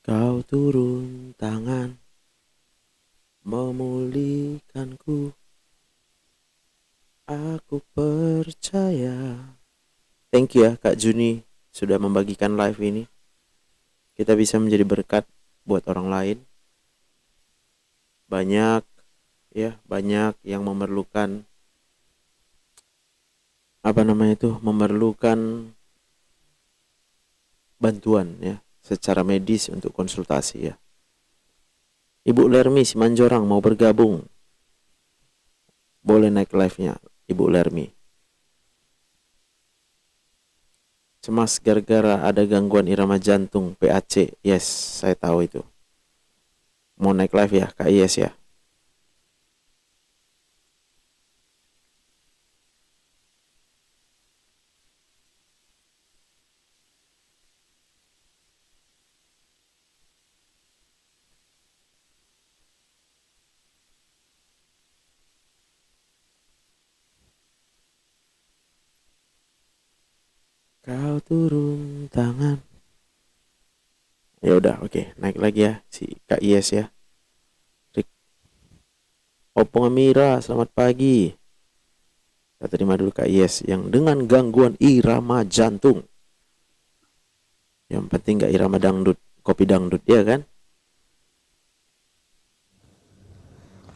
Kau turun tangan memulihkanku. Aku percaya. Thank you ya Kak Juni sudah membagikan live ini. Kita bisa menjadi berkat buat orang lain. Banyak yang memerlukan memerlukan bantuan ya secara medis untuk konsultasi ya. Ibu Lermi Simanjorang mau bergabung. Boleh naik live-nya Ibu Lermi. Cemas gara-gara ada gangguan irama jantung PAC. Yes, saya tahu itu. Mau naik live ya Kak Yes ya. Kau turun tangan. Ya udah, oke, naik lagi ya si Kak Yes ya. Opung Amira, selamat pagi. Kita terima dulu Kak Yes yang dengan gangguan irama jantung. Yang penting gak irama dangdut, kopi dangdut ya kan?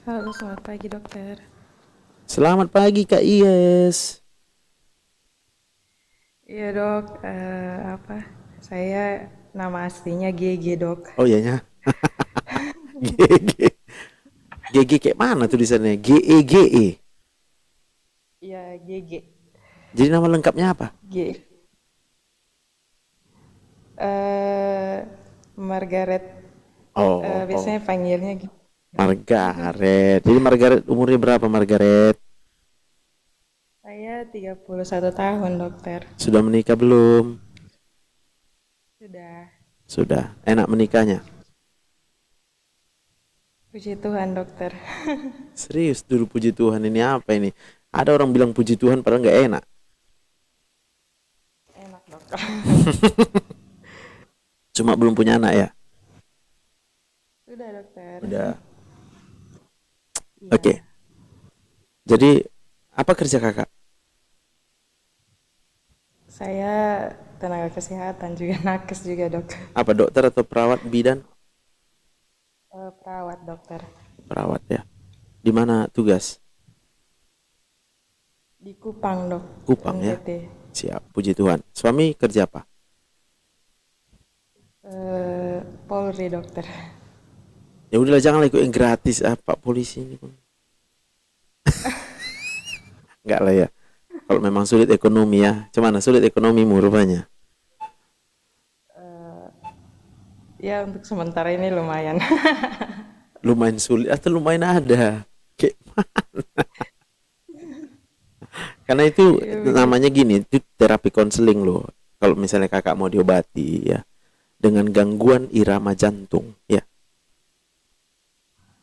Halo, selamat pagi dokter. Selamat pagi Kak Yes. Iya dok, saya nama aslinya GG dok. Oh iya nya. GG. GG kayak mana tulisannya? GEGE. Iya GG. Jadi nama lengkapnya apa? G. Margaret. Oh, Biasanya panggilnya gitu. Margaret. Jadi Margaret umurnya berapa Margaret? Saya 31 tahun dokter. Sudah menikah belum? Sudah. Sudah. Enak menikahnya? Puji Tuhan dokter. Serius dulu puji Tuhan ini apa ini? Ada orang bilang puji Tuhan padahal nggak enak. Enak dokter. Cuma belum punya anak ya? Sudah dokter. Udah. Iya. Oke. Jadi apa kerja kakak? Saya tenaga kesehatan juga nakes juga dok. Apa dokter atau perawat bidan? Perawat dokter. Perawat ya. Di mana tugas? Di Kupang dok. Kupang ya. NTT. Siap, puji Tuhan. Suami kerja apa? Polri dokter. Ya udahlah jangan ikut yang gratis Pak polisi ini pun. Enggak lah ya. Kalau memang sulit ekonomi ya. Cuman sulit ekonomimu rupanya. Ya untuk sementara ini lumayan. Lumayan sulit atau lumayan ada. Kayak mana? Karena itu namanya gini, itu terapi konseling loh. Kalau misalnya kakak mau diobati ya dengan gangguan irama jantung ya.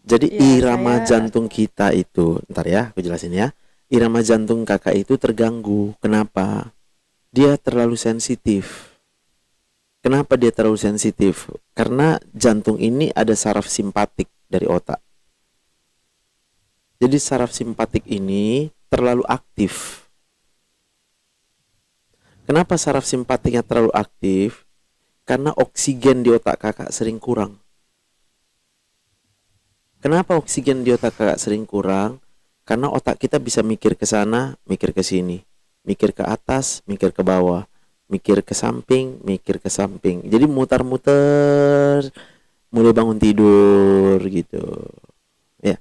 Jadi Iya, irama saya- jantung kita itu, ntar ya, aku jelasin ya. Irama jantung kakak itu terganggu. Kenapa? Dia terlalu sensitif. Kenapa dia terlalu sensitif? Karena jantung ini ada saraf simpatik dari otak. Jadi saraf simpatik ini terlalu aktif. Kenapa saraf simpatiknya terlalu aktif? Karena oksigen di otak kakak sering kurang. Kenapa oksigen di otak kakak sering kurang? Karena otak kita bisa mikir ke sana, mikir ke sini, mikir ke atas, mikir ke bawah, mikir ke samping, mikir ke samping. Jadi mutar-muter, mulai bangun tidur gitu. Ya.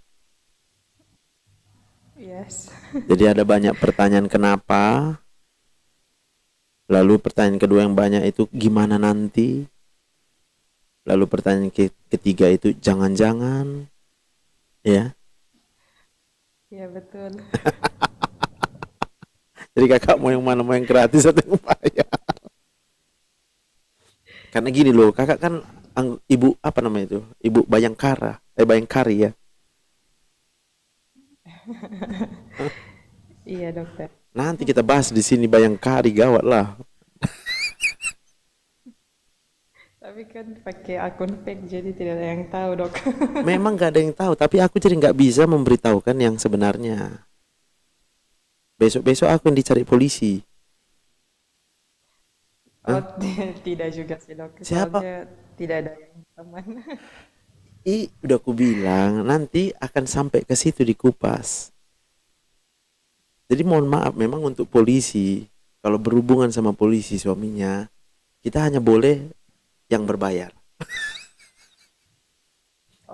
Yes. Jadi ada banyak pertanyaan kenapa. Lalu pertanyaan kedua yang banyak itu gimana nanti? Lalu pertanyaan ketiga itu jangan-jangan, ya. Iya betul. Jadi kakak mau yang mana, mau yang gratis atau yang bayar? Karena gini loh, kakak kan ibu apa namanya itu? Ibu Bayangkara, Bayangkari ya. Iya dokter. Nanti kita bahas di sini Bayangkari, gawat lah. Tapi kan pakai akun fake jadi tidak ada yang tahu dok. Memang gak ada yang tahu, tapi aku jadi nggak bisa memberitahukan yang sebenarnya. Besok-besok aku yang dicari polisi. Oh Hah? tidak juga sih dok. Siapa? Soalnya tidak ada yang teman. Udah aku bilang nanti akan sampai ke situ di Kupas. Jadi mohon maaf memang untuk polisi, kalau berhubungan sama polisi suaminya, kita hanya boleh yang berbayar.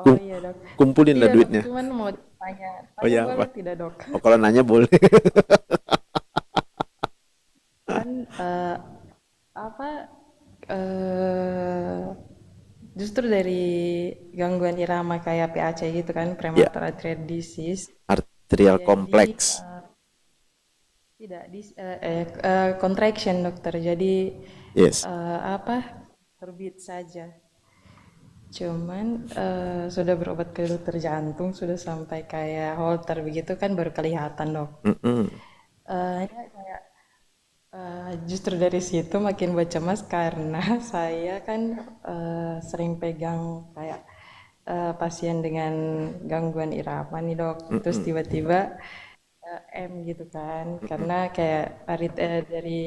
Oh iya dok. Kumpulin lah Iya dok. duitnya. Cuman mau tanya, Oh tanya ya boleh apa? tidak dok? Oh kalau nanya boleh. Kan apa? eh Justru dari gangguan irama kayak PAC gitu kan, Ya, premature arterial disease. arterial Jadi kompleks. tidak contraction dokter. Jadi Yes. apa? Terbit saja. Cuman sudah berobat ke dokter jantung, sudah sampai kayak Holter begitu kan baru kelihatan dok. Mm-mm. Ya kayak justru dari situ makin bercemas karena saya kan sering pegang kayak pasien dengan gangguan irama nih dok. Terus Mm-mm. tiba-tiba M gitu kan, karena kayak dari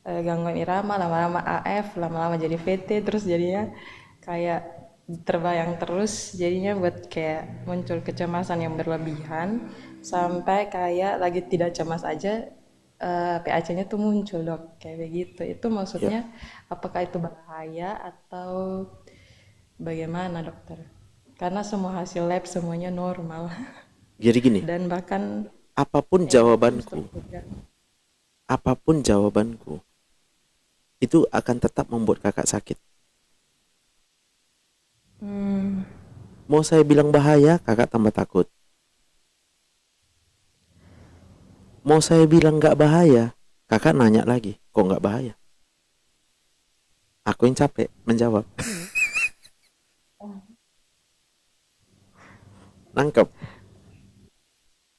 gangguan irama lama-lama AF, lama-lama jadi VT, terus jadinya kayak terbayang terus, jadinya buat kayak muncul kecemasan yang berlebihan sampai kayak lagi tidak cemas aja PAC-nya tuh muncul dok, kayak begitu. Itu Ya. maksudnya apakah itu bahaya atau bagaimana dokter? Karena semua hasil lab semuanya normal Jadi gini, dan bahkan apapun ego pun jawabanku, strukturnya. apapun jawabanku, itu akan tetap membuat kakak sakit. Hmm, Mau saya bilang bahaya, kakak tambah takut. Mau saya bilang nggak bahaya, kakak nanya lagi, kok nggak bahaya? Aku yang capek menjawab. Nangkep.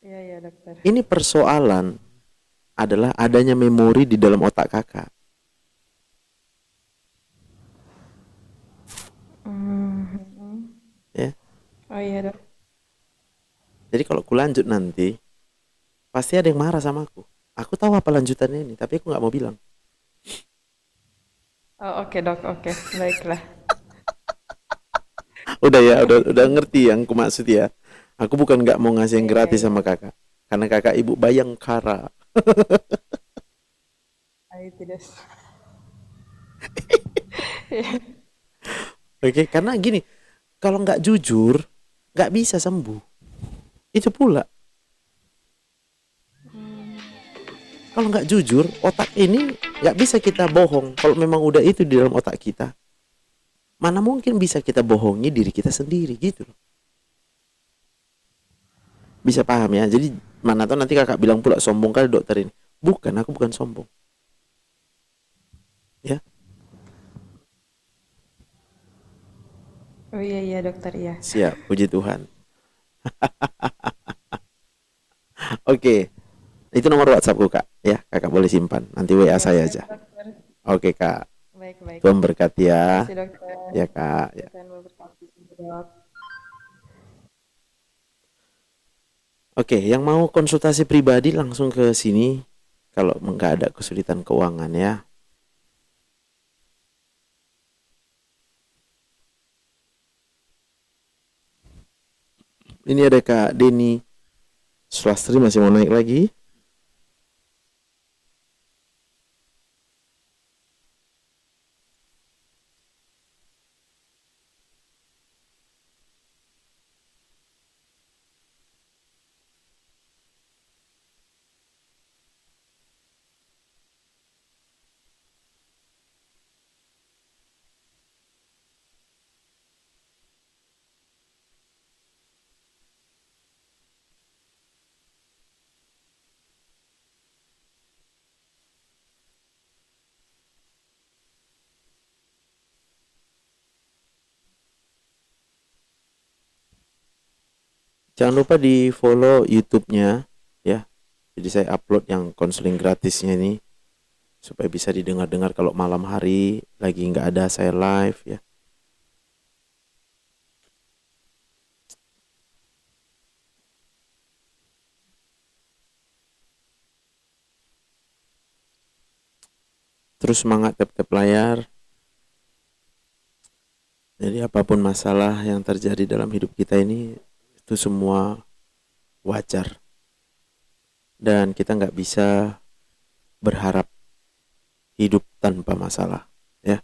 iya iya dokter. Ini persoalan adalah adanya memori di dalam otak kakak. Hmm, Ya. oh iya dok. Jadi kalau aku lanjut nanti, pasti ada yang marah sama aku. Aku tahu apa lanjutannya ini, tapi aku nggak mau bilang. Oh oke dok, oke baiklah. Udah ya, udah ngerti yang aku maksud ya. Aku bukan nggak mau ngasih yang Iya gratis iya. sama kakak, karena kakak ibu Bayangkara. Ayo tidak. Oke, karena gini, kalau nggak jujur, nggak bisa sembuh. Itu pula. Kalau nggak jujur, otak ini nggak bisa kita bohong. Kalau memang udah itu di dalam otak kita, mana mungkin bisa kita bohongi diri kita sendiri gitu loh. Bisa paham ya? Jadi mana tahu nanti kakak bilang pula sombong kali dokter ini. Bukan, aku bukan sombong. Ya, Oh iya iya dokter iya. siap. Puji Tuhan. Oke, itu nomor WhatsAppku kak. Ya, kakak boleh simpan. Nanti WA Iya saya siap aja. dokter. Oke kak. Baik baik. Tuhan berkati ya. Makasih dokter. Ya kak. Ya. Tuhan memberkati dok. Oke, yang mau konsultasi pribadi langsung ke sini. Kalau nggak ada kesulitan keuangan ya. Ini ada Kak Denny Swastri masih mau naik lagi. Jangan lupa di follow YouTube-nya ya. Jadi saya upload yang konseling gratisnya ini supaya bisa didengar-dengar kalau malam hari lagi nggak ada saya live ya. Terus semangat tap-tap layar. Jadi apapun masalah yang terjadi dalam hidup kita ini itu semua wajar. Dan kita nggak bisa berharap hidup tanpa masalah ya.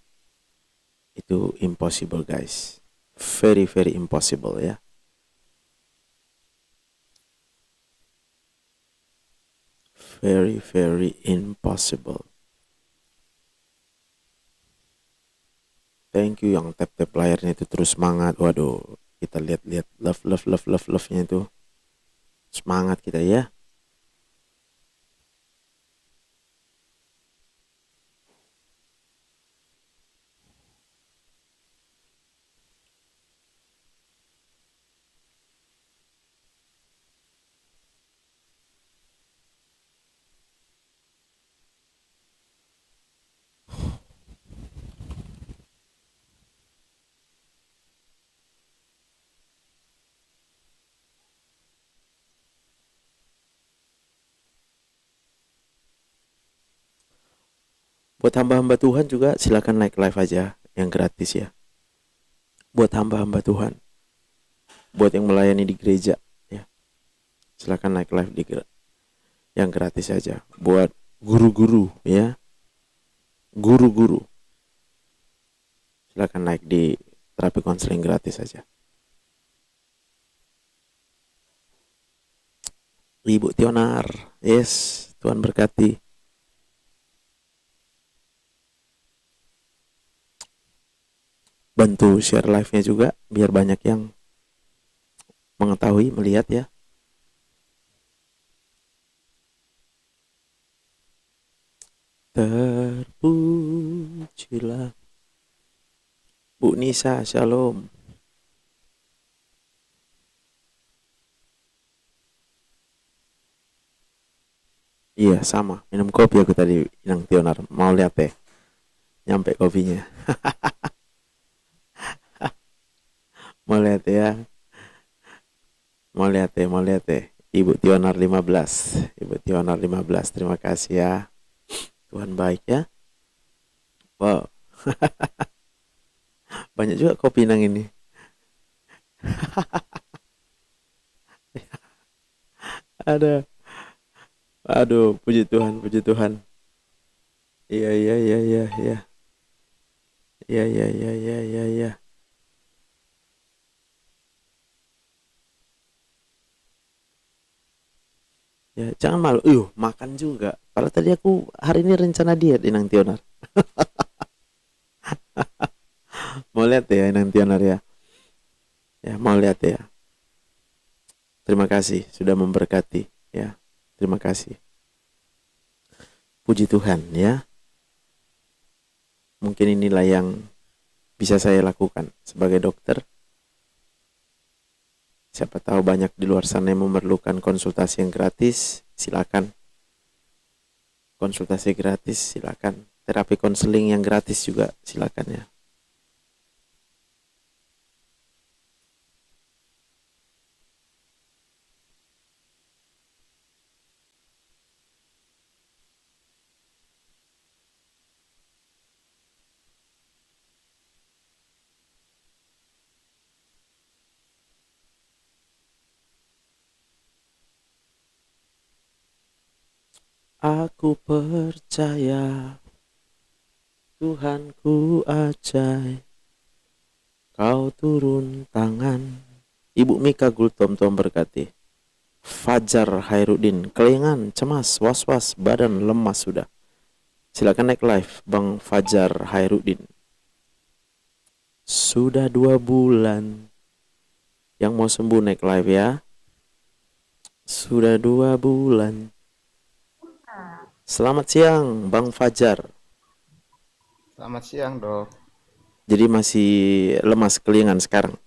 Itu impossible guys. Very very impossible ya. Very very impossible. Thank you yang tap-tap layarnya itu terus semangat. Waduh, kita lihat-lihat love-nya itu. Semangat kita ya. Buat hamba-hamba Tuhan juga silakan like live aja yang gratis ya. Buat hamba-hamba Tuhan, buat yang melayani di gereja ya, silakan like live yang gratis aja. Buat guru-guru ya, guru-guru, silakan like di terapi konseling gratis aja. Ibu Tionar, yes, Tuhan berkati. Bantu share live-nya juga biar banyak yang mengetahui, melihat ya. Terpujilah Bu Nisa, shalom. Iya sama, minum kopi aku tadi yang Tionar. Mau lihat teh, nyampe kopinya. Mau lihat ya. Mau lihat ya. Ibu Tionar 15. Ibu Tionar 15. Terima kasih ya. Tuhan baik ya. Wow. Banyak juga kopi nang ini. Ada. Aduh, puji Tuhan, puji Tuhan. Iya. Iya. Ya, jangan malu. Makan juga. Padahal tadi aku hari ini rencana diet Inang Tionar. Mau lihat ya Inang Tionar ya. Ya, mau lihat ya. Terima kasih sudah memberkati ya. Terima kasih. Puji Tuhan ya. Mungkin inilah yang bisa saya lakukan sebagai dokter. Siapa tahu banyak di luar sana yang memerlukan konsultasi yang gratis, silakan. Konsultasi gratis, silakan. Terapi konseling yang gratis juga, silakan ya. Aku percaya Tuhanku ajaib, Kau turun tangan. Ibu Mika Gultom, Tuhan berkati. Fajar Hairudin, kelingan, cemas, was-was, badan lemas sudah. Silakan naik live Bang Fajar Hairudin. Sudah 2 bulan. Yang mau sembuh naik live ya. Sudah 2 bulan. Selamat siang Bang Fajar. Selamat siang dok. Jadi masih lemas kelingan sekarang?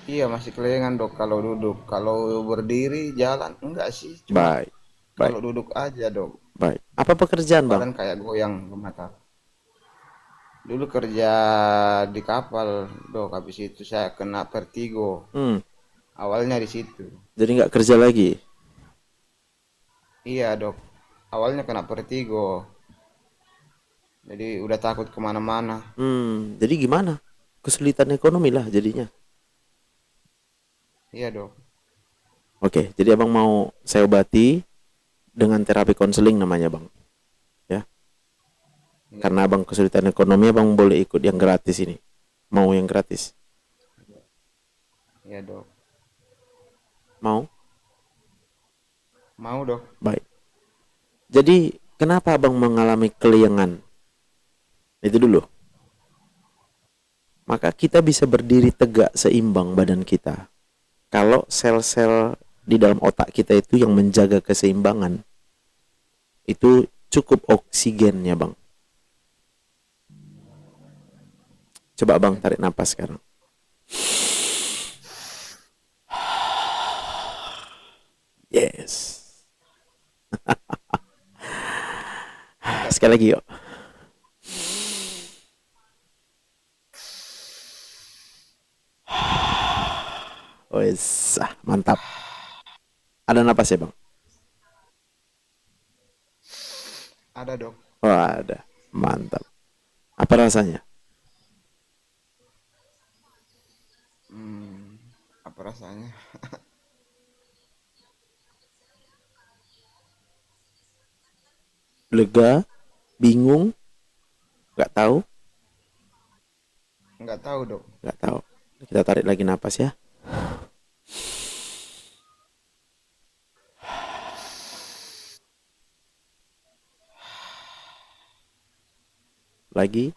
Iya masih kelengan dok kalau duduk. Kalau berdiri jalan enggak sih. Cuma Baik, baik, kalau duduk aja dok. baik. Apa pekerjaan bang? Badan kayak goyang gemetar. Dulu kerja di kapal dok. Habis itu saya kena vertigo. Hmm, Awalnya di situ. jadi nggak kerja lagi. Iya dok. Awalnya kena vertigo. Jadi udah takut kemana-mana. Jadi gimana? Kesulitan ekonomi lah jadinya. Iya dok. Oke, jadi abang mau saya obati dengan terapi konseling namanya bang. Ya, Iya, karena abang kesulitan ekonomi, abang boleh ikut yang gratis ini. Mau yang gratis? iya dok. Mau? Mau dok. Baik. Jadi kenapa abang mengalami keliengan? Itu dulu. Maka kita bisa berdiri tegak seimbang badan kita. Kalau sel-sel di dalam otak kita itu yang menjaga keseimbangan, itu cukup oksigennya bang. Coba abang tarik napas sekarang. Yes. Sekali lagi yuk. Wes, mantap. Ada napas ya bang? Ada dok. Oh ada, mantap. Apa rasanya? Apa rasanya? Lega, bingung, nggak tahu, Nggak tahu dok. nggak tahu. Kita tarik lagi napas ya. Lagi.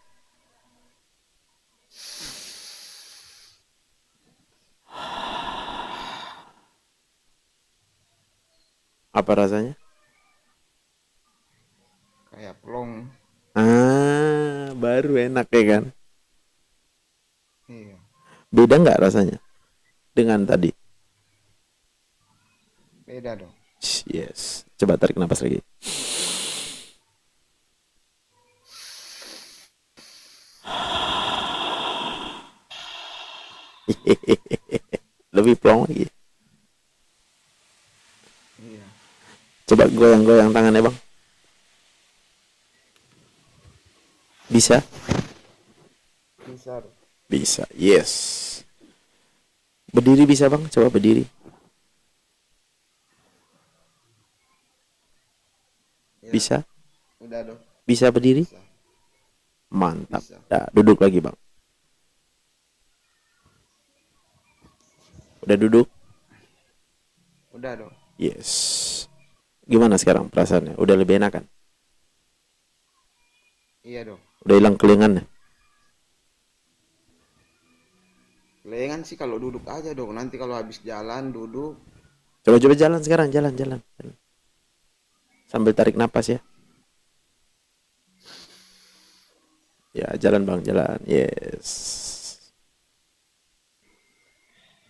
Apa rasanya? Kayak plong. Baru enak ya kan? Iya. Beda nggak rasanya dengan tadi? Beda dok. Yes. Coba tarik napas lagi. Lebih plong lagi. Iya. Coba goyang-goyang tangannya bang. Bisa? Bisa dok. Bisa. Yes. Berdiri bisa bang? Coba berdiri. Ya, Bisa? udah dok. Bisa berdiri? Bisa. Mantap. Bisa. Dah, duduk lagi bang. Udah duduk? Udah dok. Yes. Gimana sekarang perasaannya? Udah lebih enak kan? Iya dok. Udah hilang kelingannya? Kelengan sih kalau duduk aja dok. Nanti kalau habis jalan duduk. Coba-coba jalan sekarang, jalan. Sambil tarik napas ya. Ya, jalan bang, jalan. Yes.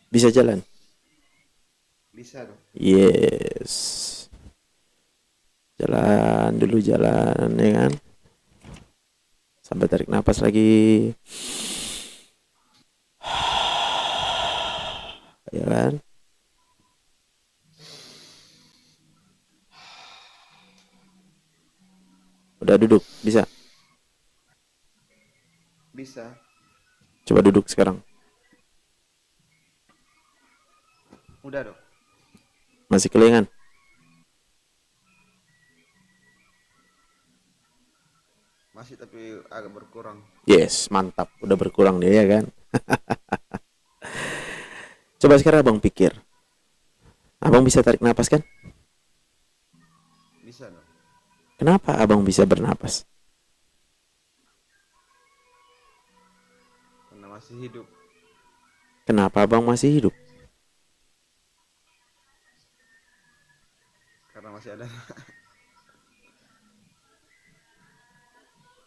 Bisa jalan? Bisa dok. Yes. Jalan dulu, jalan ya kan. Sampai tarik napas lagi. Ya kan? Udah duduk, bisa? Bisa. Coba duduk sekarang. Udah dok. Masih kelingan? Masih tapi agak berkurang. Yes, mantap. Udah berkurang deh ya kan? Coba sekarang abang pikir. Abang bisa tarik napas kan? Bisa dok. Kenapa abang bisa bernapas? Karena masih hidup. Kenapa abang masih hidup? Karena masih ada.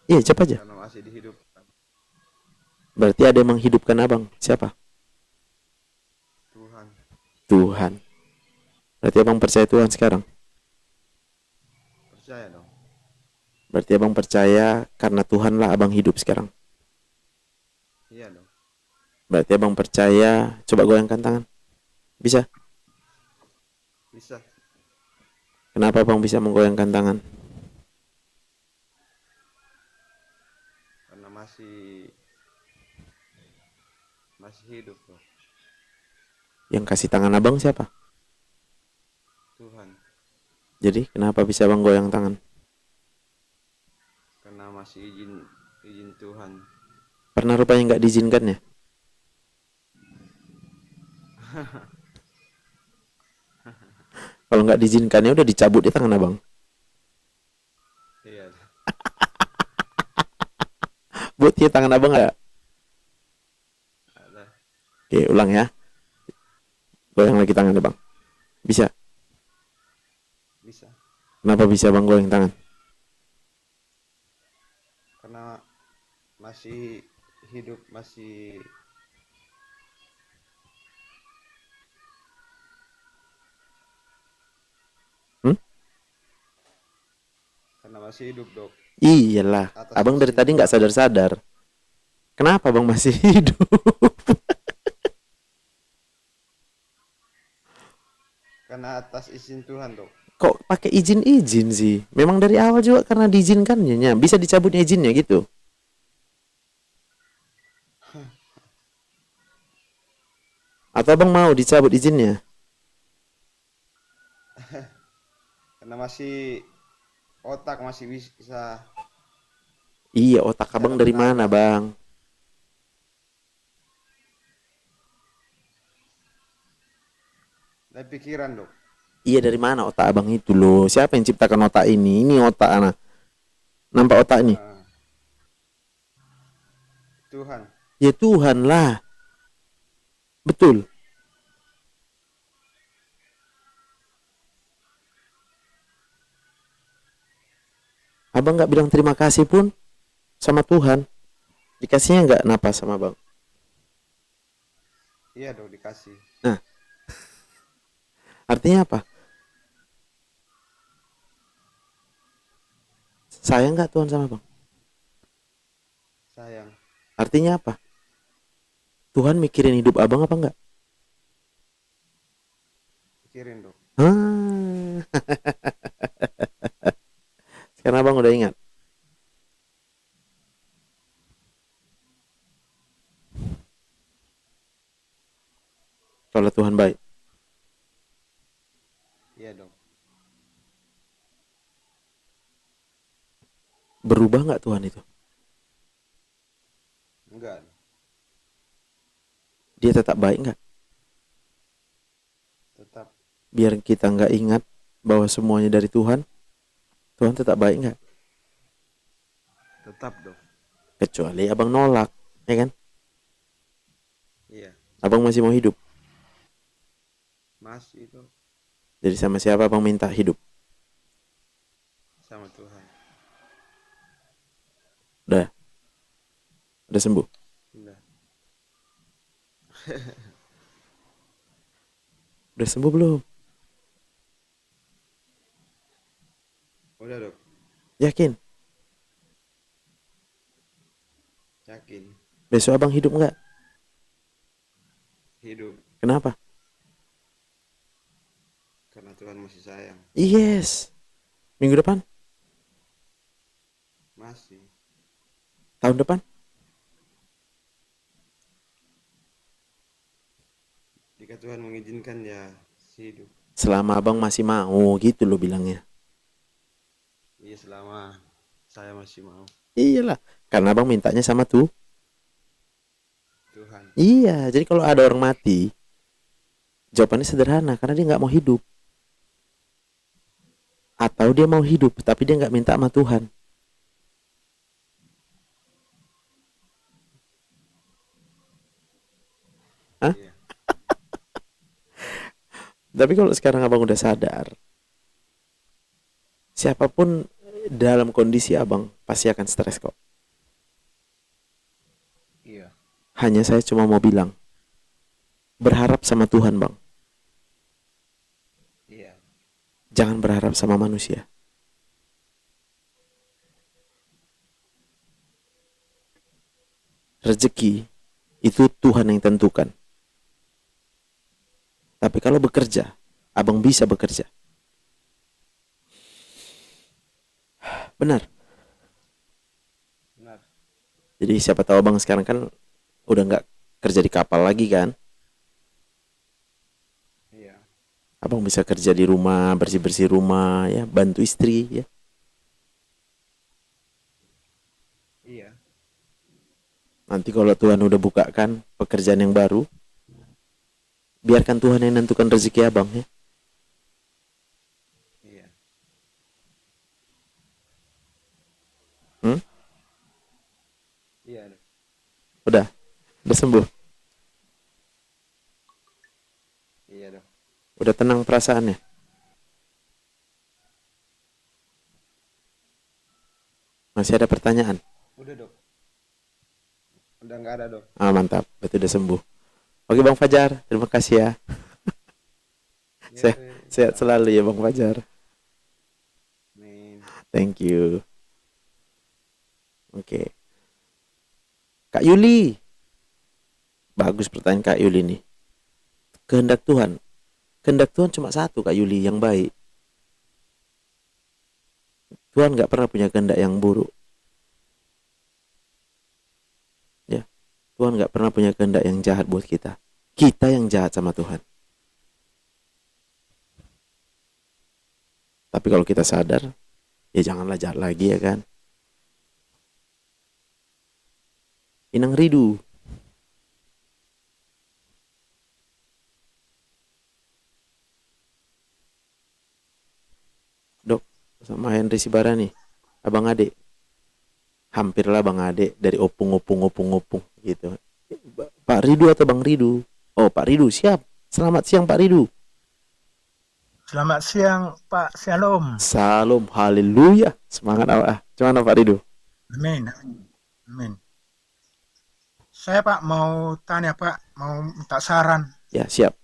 Iya, cepat aja. Karena masih dihidup. Berarti ada yang menghidupkan abang. Siapa? Tuhan. Berarti abang percaya Tuhan sekarang. Percaya dong. Berarti abang percaya karena Tuhan lah abang hidup sekarang. Iya dong. Berarti abang percaya. Coba goyangkan tangan. Bisa? Bisa. Kenapa abang bisa menggoyangkan tangan? Karena masih hidup loh. Yang kasih tangan abang siapa? Tuhan. Jadi kenapa bisa abang goyang tangan? Karena masih izin Tuhan. Pernah rupanya nggak diizinkan ya? Kalau nggak diizinkannya udah dicabut di tangan abang. Iya. Buat ya tangan abang nggak? Ada. Oke, ulang ya. Goyang lagi tangan abang. Bisa? Bisa. Kenapa bisa abang goyang tangan? Karena masih hidup, masih Hmm? karena masih hidup dok. Iyalah, Atas abang dari izin tadi nggak Tuhan. sadar-sadar. Kenapa abang masih hidup? Karena atas izin Tuhan dok. Kok pakai izin-izin sih? Memang dari awal juga karena diizinkannya, nya. Bisa dicabutnya izinnya gitu. Atau abang mau dicabut izinnya? Karena masih otak masih bisa Iya, otak abang cara dari mana, menangkap. bang? Dari pikiran dok. Iya, dari mana otak abang itu loh? Siapa yang ciptakan otak ini? Ini otak anak. Nampak otak ini? Ah, Tuhan. Ya Tuhan lah. Betul. Abang nggak bilang terima kasih pun sama Tuhan. Dikasihnya nggak napas sama abang. Iya dok dikasih. Nah, artinya apa? Sayang nggak Tuhan sama abang? Sayang. Artinya apa? Tuhan mikirin hidup abang apa enggak? Pikirin dok. Ah. Sekarang abang udah ingat. Kalau Tuhan baik. Iya dok. Berubah nggak Tuhan itu? Enggak. Dia tetap baik nggak? Tetap. Biar kita nggak ingat bahwa semuanya dari Tuhan. Tuhan tetap baik nggak? Tetap dok. Kecuali abang nolak, ya kan? Iya. Abang masih mau hidup. Masih dok. Jadi sama siapa abang minta hidup? Sama Tuhan. Udah sembuh. Udah. Udah sembuh belum? Udah dok. Yakin? Yakin. Besok abang hidup nggak? Hidup. Kenapa? Karena Tuhan masih sayang. Yes. Minggu depan? Masih. Tahun depan? Jika Tuhan mengizinkan ya hidup. Selama abang masih mau, gitu loh bilangnya. Iya selama saya masih mau. Iyalah, karena abang mintanya sama tuh. Tuhan. Iya, jadi kalau ada orang mati, jawabannya sederhana, karena dia nggak mau hidup. Atau dia mau hidup, tapi dia nggak minta sama Tuhan. Hah? Iya. Tapi kalau sekarang abang udah sadar, siapapun dalam kondisi abang pasti akan stres kok. Iya. Hanya saya cuma mau bilang, berharap sama Tuhan bang. Jangan berharap sama manusia. Rezeki itu Tuhan yang tentukan. Tapi kalau bekerja, abang bisa bekerja. Benar. Benar. Jadi siapa tahu abang sekarang kan udah nggak kerja di kapal lagi kan? Iya. Abang bisa kerja di rumah, bersih-bersih rumah, ya, bantu istri, ya. Iya. Nanti kalau Tuhan udah bukakan pekerjaan yang baru, biarkan Tuhan yang nentukan rezeki abang, ya. Iya. Hmm? Iya, Dok. Udah sembuh, Iya, Dok. udah tenang perasaannya. Masih ada pertanyaan? Udah, Dok. Udah nggak ada, Dok. Ah, mantap, berarti udah sembuh. Oke Bang Fajar, terima kasih ya. Iya, Sehat selalu ya Bang Fajar. amin. Thank you. Oke. Kak Yuli. Bagus pertanyaan Kak Yuli nih. Kehendak Tuhan. Kehendak Tuhan cuma satu Kak Yuli, yang baik. Tuhan nggak pernah punya kehendak yang buruk. Ya, Tuhan nggak pernah punya kehendak yang jahat buat kita. Kita yang jahat sama Tuhan. Tapi kalau kita sadar, ya janganlah jahat lagi ya kan. Inang Ridu. Dok, sama Henry Sibara nih, abang adik. Hampirlah bang adik, dari opung gitu. Pak Ridu atau Bang Ridu? Oh Pak Ridu, siap. Selamat siang Pak Ridu. Selamat siang Pak Shalom. Salam, haleluya. Semangat Allah. Gimana Pak Ridu? Amin. Amin. Saya Pak mau tanya Pak, mau minta saran. Ya siap.